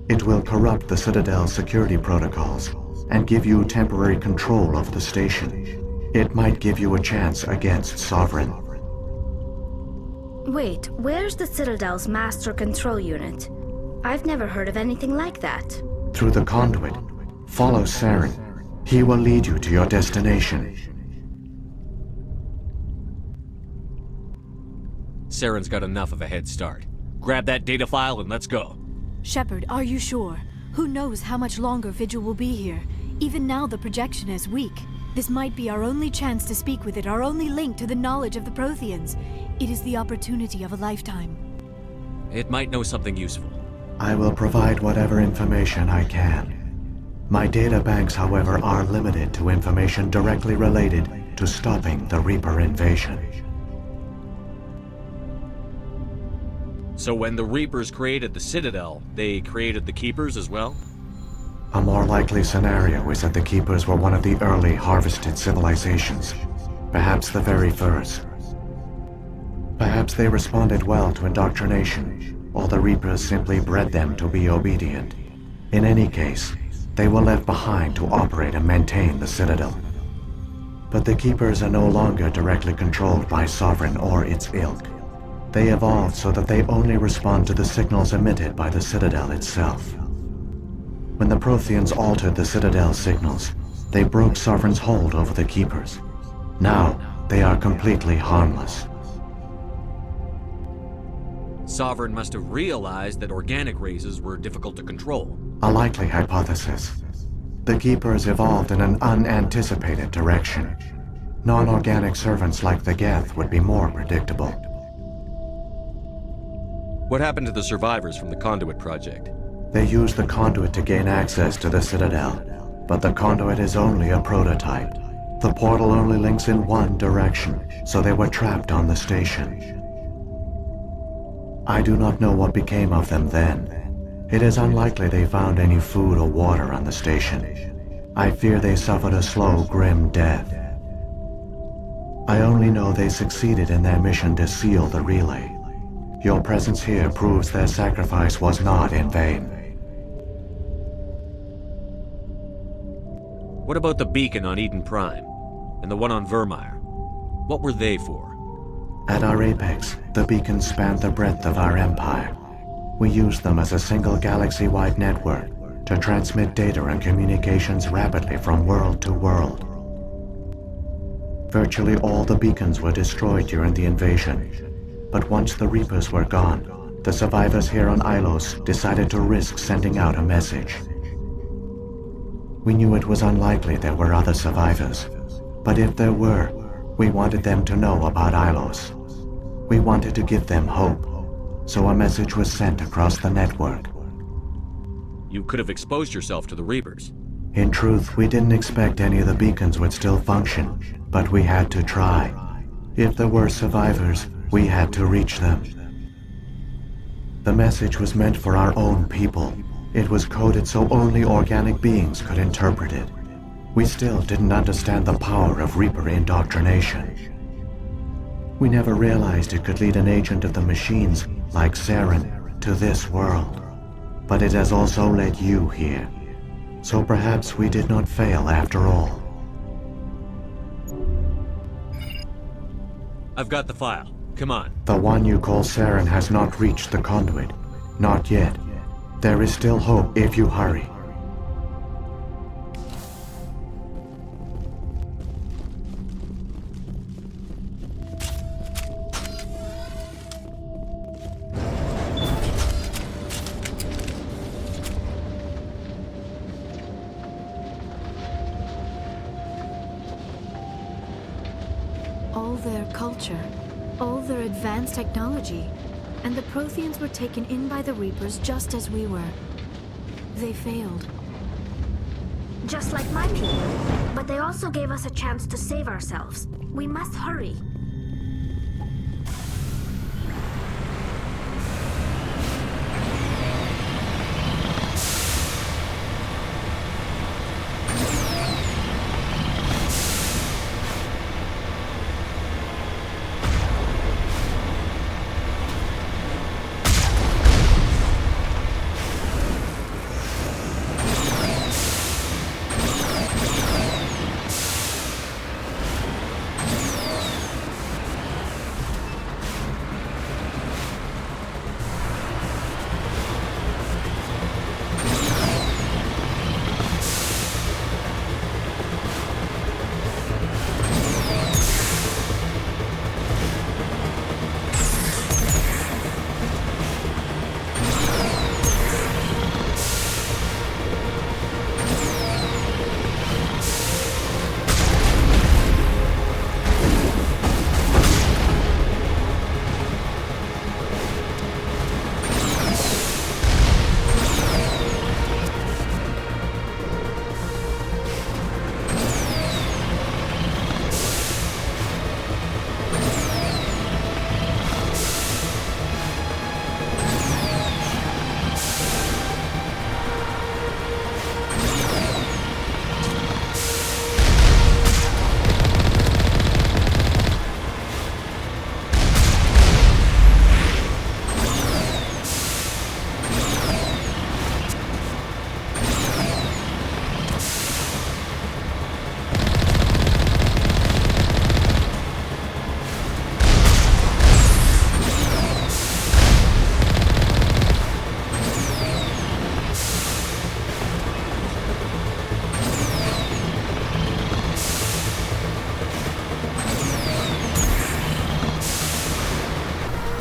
S13: It will corrupt the Citadel's security protocols and give you temporary control of the station. It might give you a chance against Sovereign.
S4: Wait, where's the Citadel's master control unit? I've never heard of anything like that.
S13: Through the conduit, follow Saren. He will lead you to your destination.
S3: Saren's got enough of a head start. Grab that data file and let's go.
S5: Shepard, are you sure? Who knows how much longer Vigil will be here? Even now the projection is weak. This might be our only chance to speak with it, our only link to the knowledge of the Protheans. It is the opportunity of a lifetime.
S3: It might know something useful.
S13: I will provide whatever information I can. My data banks, however, are limited to information directly related to stopping the Reaper invasion.
S3: So when the Reapers created the Citadel, they created the Keepers as well?
S13: A more likely scenario is that the Keepers were one of the early harvested civilizations, perhaps the very first. Perhaps they responded well to indoctrination, or the Reapers simply bred them to be obedient. In any case, they were left behind to operate and maintain the Citadel. But the Keepers are no longer directly controlled by Sovereign or its ilk. They evolved so that they only respond to the signals emitted by the Citadel itself. When the Protheans altered the Citadel's signals, they broke Sovereign's hold over the Keepers. Now, they are completely harmless.
S3: Sovereign must have realized that organic races were difficult to control.
S13: A likely hypothesis. The Keepers evolved in an unanticipated direction. Non-organic servants like the Geth would be more predictable.
S3: What happened to the survivors from the Conduit project?
S13: They used the conduit to gain access to the Citadel, but the conduit is only a prototype. The portal only links in one direction, so they were trapped on the station. I do not know what became of them then. It is unlikely they found any food or water on the station. I fear they suffered a slow, grim death. I only know they succeeded in their mission to seal the relay. Your presence here proves their sacrifice was not in vain.
S3: What about the beacon on Eden Prime? And the one on Vermeer? What were they for?
S13: At our apex, the beacons spanned the breadth of our empire. We used them as a single galaxy-wide network to transmit data and communications rapidly from world to world. Virtually all the beacons were destroyed during the invasion. But once the Reapers were gone, the survivors here on Ilos decided to risk sending out a message. We knew it was unlikely there were other survivors, But if there were, we wanted them to know about Ilos. We wanted to give them hope, so a message was sent across the network.
S3: You could have exposed yourself to the Reapers.
S13: In truth, we didn't expect any of the beacons would still function, but we had to try. If there were survivors, we had to reach them. The message was meant for our own people. It was coded so only organic beings could interpret it. We still didn't understand the power of Reaper indoctrination. We never realized it could lead an agent of the machines, like Saren, to this world. But it has also led you here. So perhaps we did not fail after all.
S3: I've got the file. Come on.
S13: The one you call Saren has not reached the conduit. Not yet. There is still hope if you hurry.
S5: All their culture, all their advanced technology, and the Protheans were taken in by the Reapers just as we were. They failed.
S4: Just like my people. But they also gave us a chance to save ourselves. We must hurry.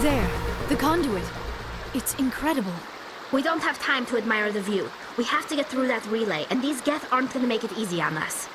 S5: There, the conduit. It's incredible.
S4: We don't have time to admire the view. We have to get through that relay, and these Geth aren't gonna make it easy on us.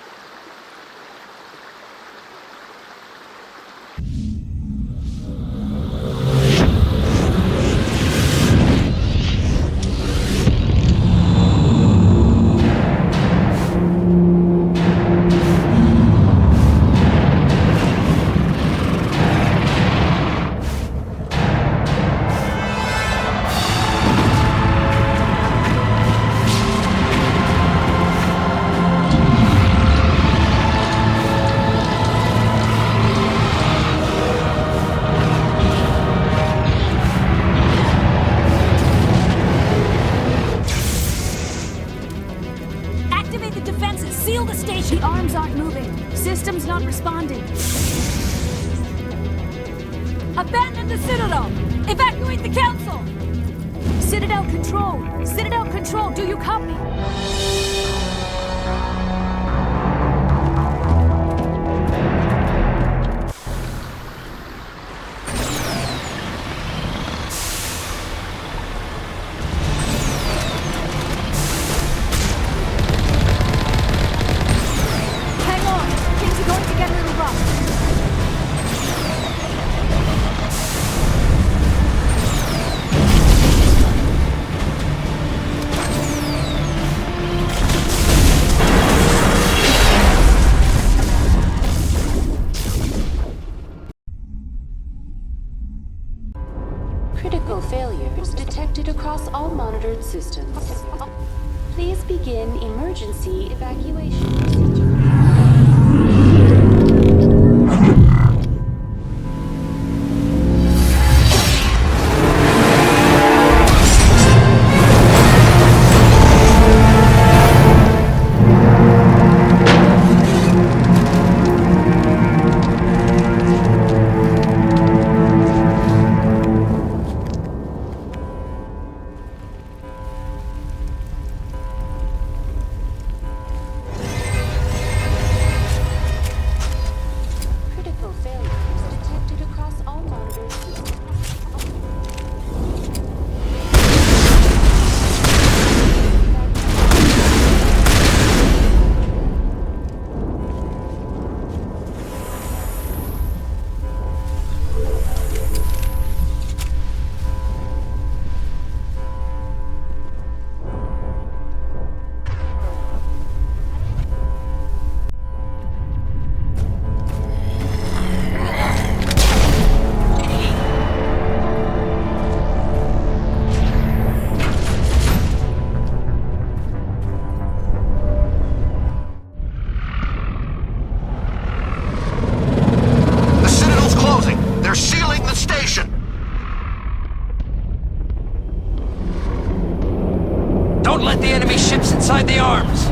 S2: The arms aren't moving. Systems not responding. Abandon the Citadel! Evacuate the Council! Citadel Control! Citadel Control, do you copy? Hang on! Things are going to get
S21: detected across all monitored systems. Please begin emergency evacuation procedure.
S14: Don't let the enemy ships inside the arms!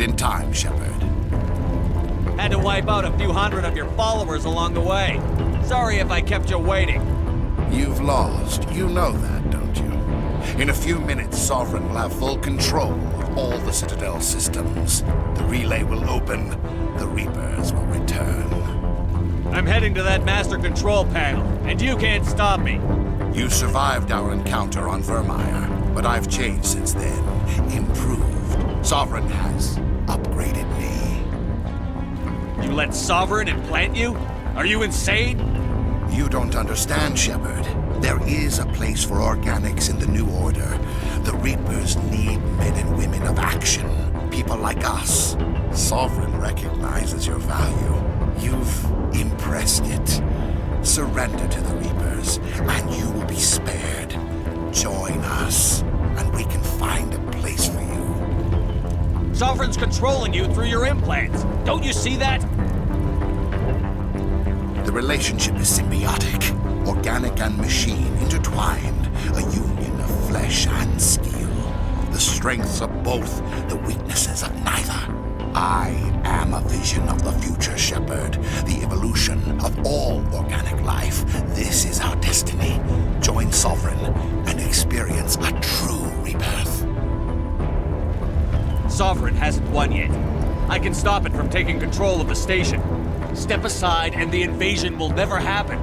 S15: made in time, Shepard.
S3: Had to wipe out a few hundred of your followers along the way. Sorry if I kept you waiting.
S15: You've lost. You know that, don't you? In a few minutes, Sovereign will have full control of all the Citadel systems. The relay will open. The Reapers will return.
S3: I'm heading to that master control panel, and you can't stop me.
S15: You survived our encounter on Vermeer, but I've changed since then. Improved. Sovereign has upgraded me.
S3: You let Sovereign implant you? Are you insane?
S15: You don't understand, Shepard. There is a place for organics in the New Order. The Reapers need men and women of action. People like us. Sovereign recognizes your value. You've impressed it. Surrender to the Reapers, and you will be spared. Join us, and we can find a place for you.
S3: Sovereign's controlling you through your implants. Don't you see that?
S15: The relationship is symbiotic. Organic and machine intertwined. A union of flesh and steel. The strengths of both, the weaknesses of neither. I am a vision of the future, Shepard. The evolution of all organic life. This is our destiny. Join Sovereign and experience a true rebirth.
S3: Sovereign hasn't won yet. I can stop it from taking control of the station. Step aside and the invasion will never happen.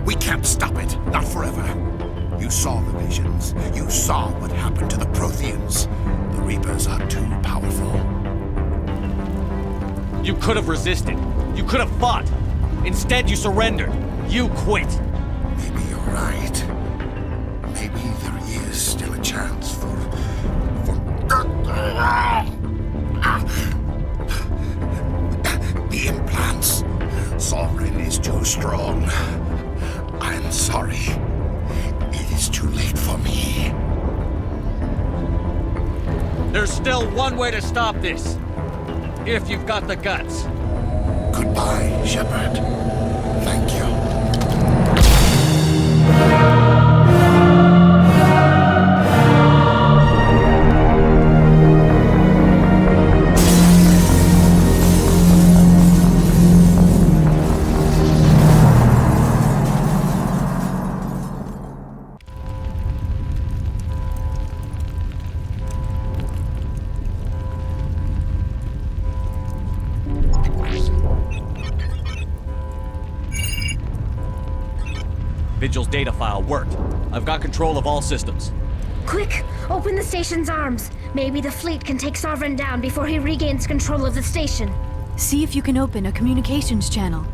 S15: We can't stop it. Not forever. You saw the visions. You saw what happened to the Protheans. The Reapers are too powerful.
S3: You could have resisted. You could have fought. Instead, you surrendered. You quit.
S15: Maybe you're right. Maybe there is still a chance for the implants. Sovereign is too strong. I'm sorry. It is too late for me.
S3: There's still one way to stop this. If you've got the guts.
S15: Goodbye, Shepard. Thank you.
S3: Vigil's data file worked. I've got control of all systems.
S4: Quick! Open the station's arms. Maybe the fleet can take Sovereign down before he regains control of the station.
S5: See if you can open a communications channel.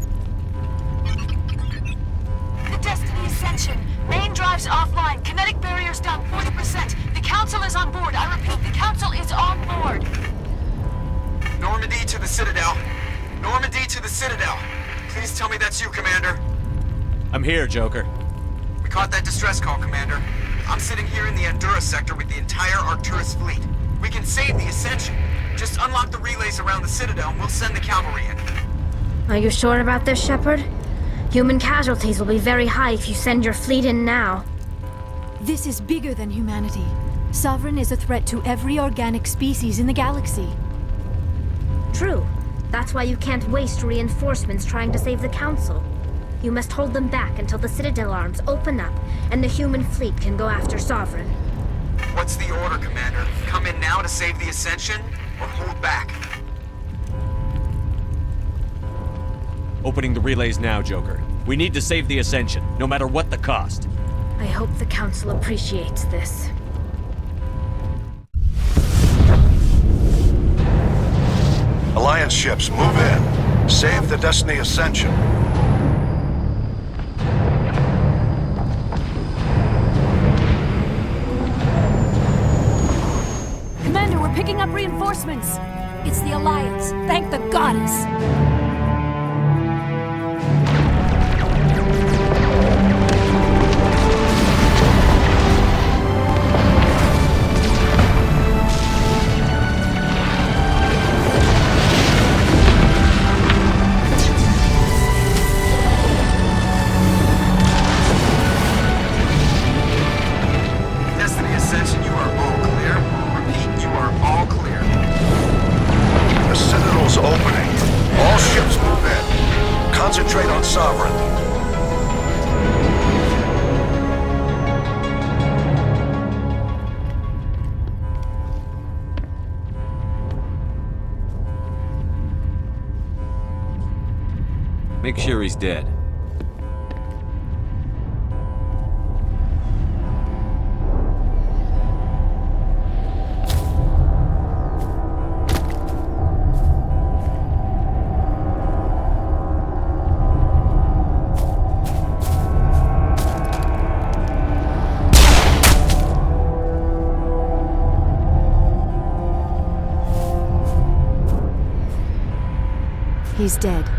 S2: The Destiny Ascension. Main drives offline. Kinetic barriers down 40%. The Council is on board. I repeat, the Council is on board.
S1: Normandy to the Citadel. Normandy to the Citadel. Please tell me that's you, Commander.
S3: I'm here, Joker.
S1: We caught that distress call, Commander. I'm sitting here in the Andura sector with the entire Arcturus fleet. We can save the Ascension. Just unlock the relays around the Citadel and we'll send the cavalry in.
S4: Are you sure about this, Shepard? Human casualties will be very high if you send your fleet in now.
S5: This is bigger than humanity. Sovereign is a threat to every organic species in the galaxy.
S4: True. That's why you can't waste reinforcements trying to save the Council. You must hold them back until the Citadel arms open up and the human fleet can go after Sovereign.
S1: What's the order, Commander? Come in now to save the Ascension, or hold back?
S3: Opening the relays now, Joker. We need to save the Ascension, no matter what the cost.
S4: I hope the Council appreciates this.
S6: Alliance ships, move in. Save the Destiny Ascension.
S2: Commander, we're picking up reinforcements. It's the Alliance. Thank the goddess.
S1: Destiny Ascension, you are all clear. Repeat, you are all clear.
S6: Concentrate on Sovereign.
S3: Make sure he's dead.
S5: He's dead.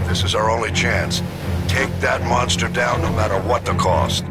S6: This is our only chance. Take that monster down no matter what the cost.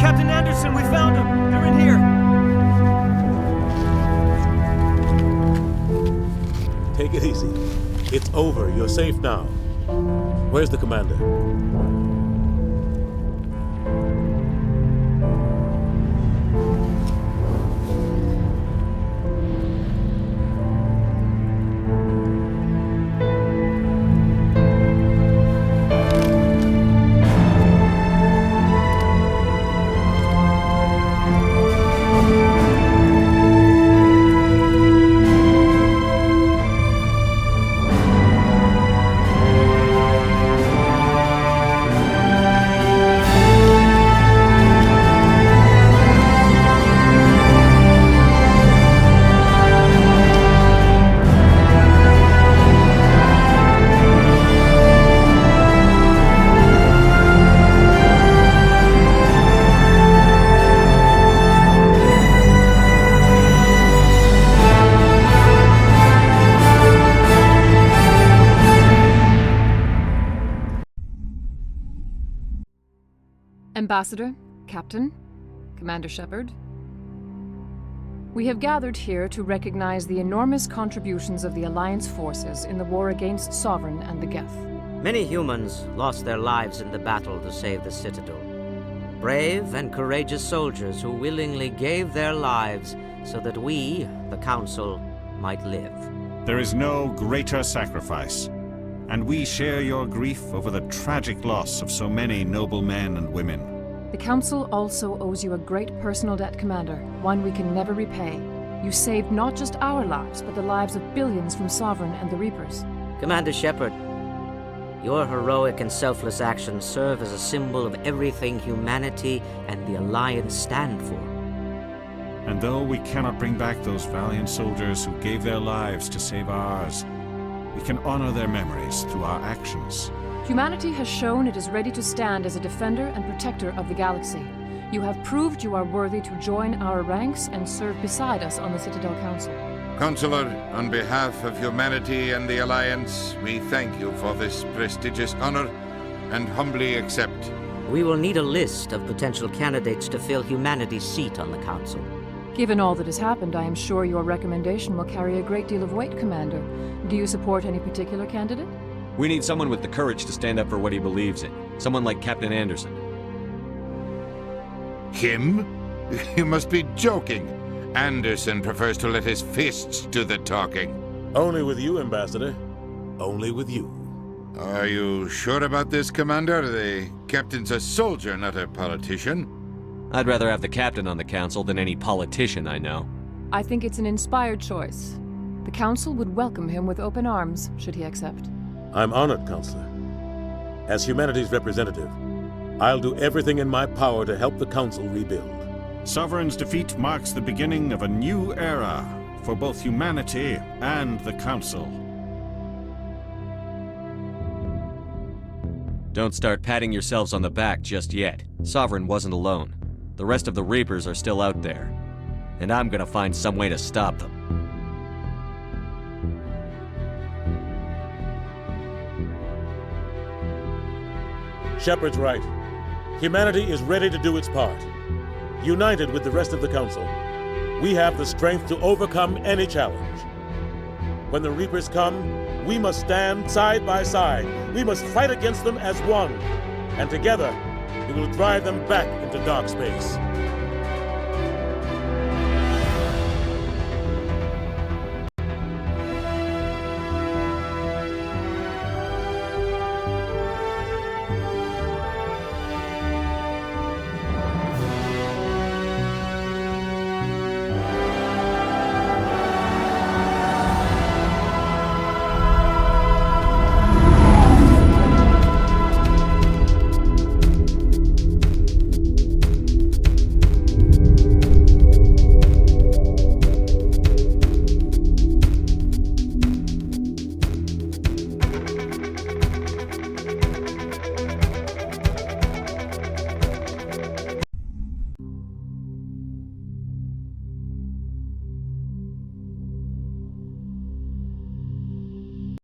S7: Captain Anderson, we found them. They're in here.
S11: Take it easy. It's over. You're safe now. Where's the commander?
S16: Ambassador, Captain, Commander Shepard. We have gathered here to recognize the enormous contributions of the Alliance forces in the war against Sovereign and the Geth.
S17: Many humans lost their lives in the battle to save the Citadel. Brave and courageous soldiers who willingly gave their lives so that we, the Council, might live.
S20: There is no greater sacrifice, and we share your grief over the tragic loss of so many noble men and women.
S16: The Council also owes you a great personal debt, Commander, one we can never repay. You saved not just our lives, but the lives of billions from Sovereign and the Reapers.
S17: Commander Shepard, your heroic and selfless actions serve as a symbol of everything humanity and the Alliance stand for.
S20: And though we cannot bring back those valiant soldiers who gave their lives to save ours, we can honor their memories through our actions.
S16: Humanity has shown it is ready to stand as a defender and protector of the galaxy. You have proved you are worthy to join our ranks and serve beside us on the Citadel Council.
S19: Counselor, on behalf of humanity and the Alliance, we thank you for this prestigious honor and humbly accept.
S17: We will need a list of potential candidates to fill humanity's seat on the Council.
S16: Given all that has happened, I am sure your recommendation will carry a great deal of weight, Commander. Do you support any particular candidate?
S3: We need someone with the courage to stand up for what he believes in. Someone like Captain Anderson.
S19: Him? You must be joking. Anderson prefers to let his fists do the talking.
S11: Only with you, Ambassador. Only with you.
S19: Are you sure about this, Commander? The captain's a soldier, not a politician.
S3: I'd rather have the captain on the council than any politician I know.
S16: I think it's an inspired choice. The Council would welcome him with open arms, should he accept.
S11: I'm honored, Counselor. As humanity's representative, I'll do everything in my power to help the Council rebuild.
S20: Sovereign's defeat marks the beginning of a new era for both humanity and the Council.
S3: Don't start patting yourselves on the back just yet. Sovereign wasn't alone. The rest of the Reapers are still out there. And I'm gonna find some way to stop them.
S11: Shepard's right. Humanity is ready to do its part. United with the rest of the Council, we have the strength to overcome any challenge. When the Reapers come, we must stand side by side. We must fight against them as one. And together, we will drive them back into dark space.